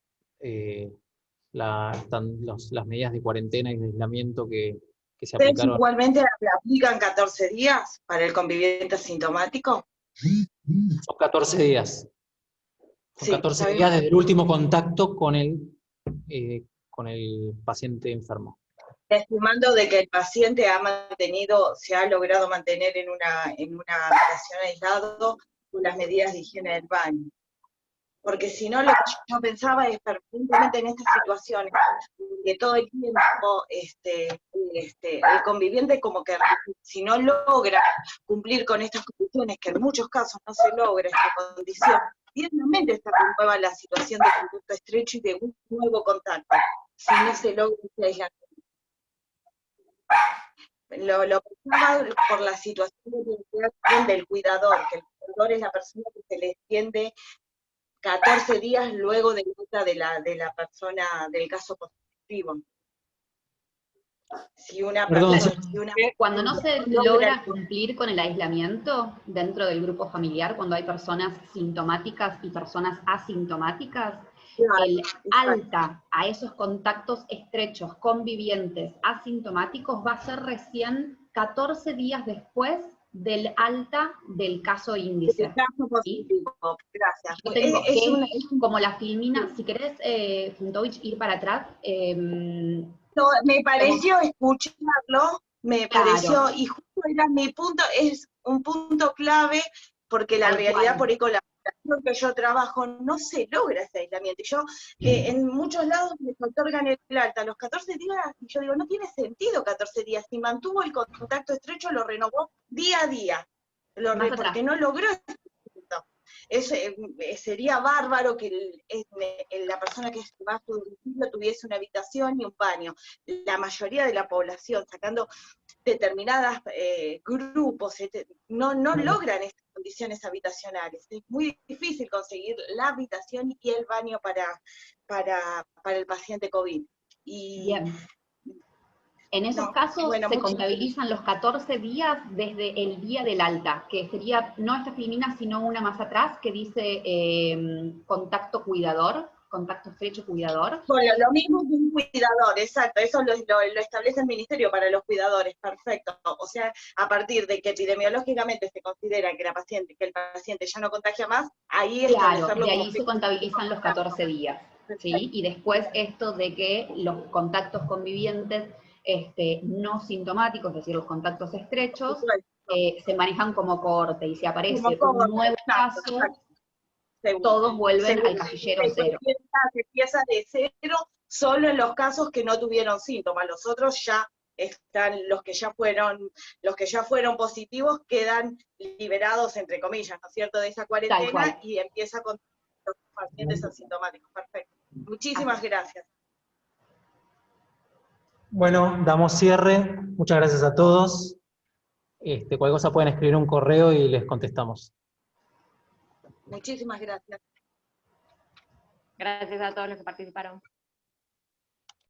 Las medidas de cuarentena y de aislamiento que se ¿Ustedes aplicaron. igualmente aplican 14 días para el conviviente asintomático? Son 14 días. Son Sí, 14 días desde el último contacto con el paciente enfermo. Estimando de que el paciente se ha logrado mantener en una habitación aislado con las medidas de higiene del baño. Porque si no, lo que yo pensaba es permanentemente en estas situaciones, que todo el tiempo el conviviente como que si no logra cumplir con estas condiciones, que en muchos casos no se logra esta condición, diariamente está renueva la situación de contacto estrecho y de un nuevo contacto, si no se logra este aislamiento. Lo pensaba por la situación del cuidador, que el cuidador es la persona que se le extiende 14 días luego de la persona del caso positivo. Cuando no se logra cumplir con el aislamiento dentro del grupo familiar, cuando hay personas sintomáticas y personas asintomáticas, el alta a esos contactos estrechos, convivientes, asintomáticos, va a ser recién 14 días después del alta del caso índice. El caso positivo, gracias. Yo tengo como la filmina, si querés, Funtovich, ir para atrás. Me pareció escucharlo, pareció, y justo era mi punto, es un punto clave, porque la realidad por ahí con la población que yo trabajo no se logra ese aislamiento. Y yo, en muchos lados les otorgan el alta a los 14 días, y yo digo, no tiene sentido 14 días. Si mantuvo el contacto estrecho, lo renovó día a día, porque no logró ese sería bárbaro que la persona que va a su domicilio tuviese una habitación y un baño. La mayoría de la población, sacando determinados grupos, no logran estas condiciones habitacionales. Es muy difícil conseguir la habitación y el baño para el paciente COVID. Bien. En esos casos se contabilizan los 14 días desde el día del alta, que sería no esta filmina, sino una más atrás, que dice contacto cuidador. contacto estrecho cuidador. Bueno, lo mismo que un cuidador, exacto, eso lo establece el Ministerio para los cuidadores, perfecto. O sea, a partir de que epidemiológicamente se considera que el paciente ya no contagia más, ahí Claro, establecerlo de como ahí se contabilizan los 14 días, ¿sí? Y después esto de que los contactos convivientes no sintomáticos, es decir, los contactos estrechos, se manejan como corte, y si aparece un nuevo caso, todos vuelven al casillero cero. Se empieza de cero solo en los casos que no tuvieron síntomas, los otros ya están, los que ya fueron positivos quedan liberados, entre comillas, ¿no es cierto?, de esa cuarentena y empieza con los pacientes asintomáticos. Perfecto. Muchísimas gracias. Bueno, damos cierre. Muchas gracias a todos. Cualquier cosa pueden escribir un correo y les contestamos. Muchísimas gracias. Gracias a todos los que participaron.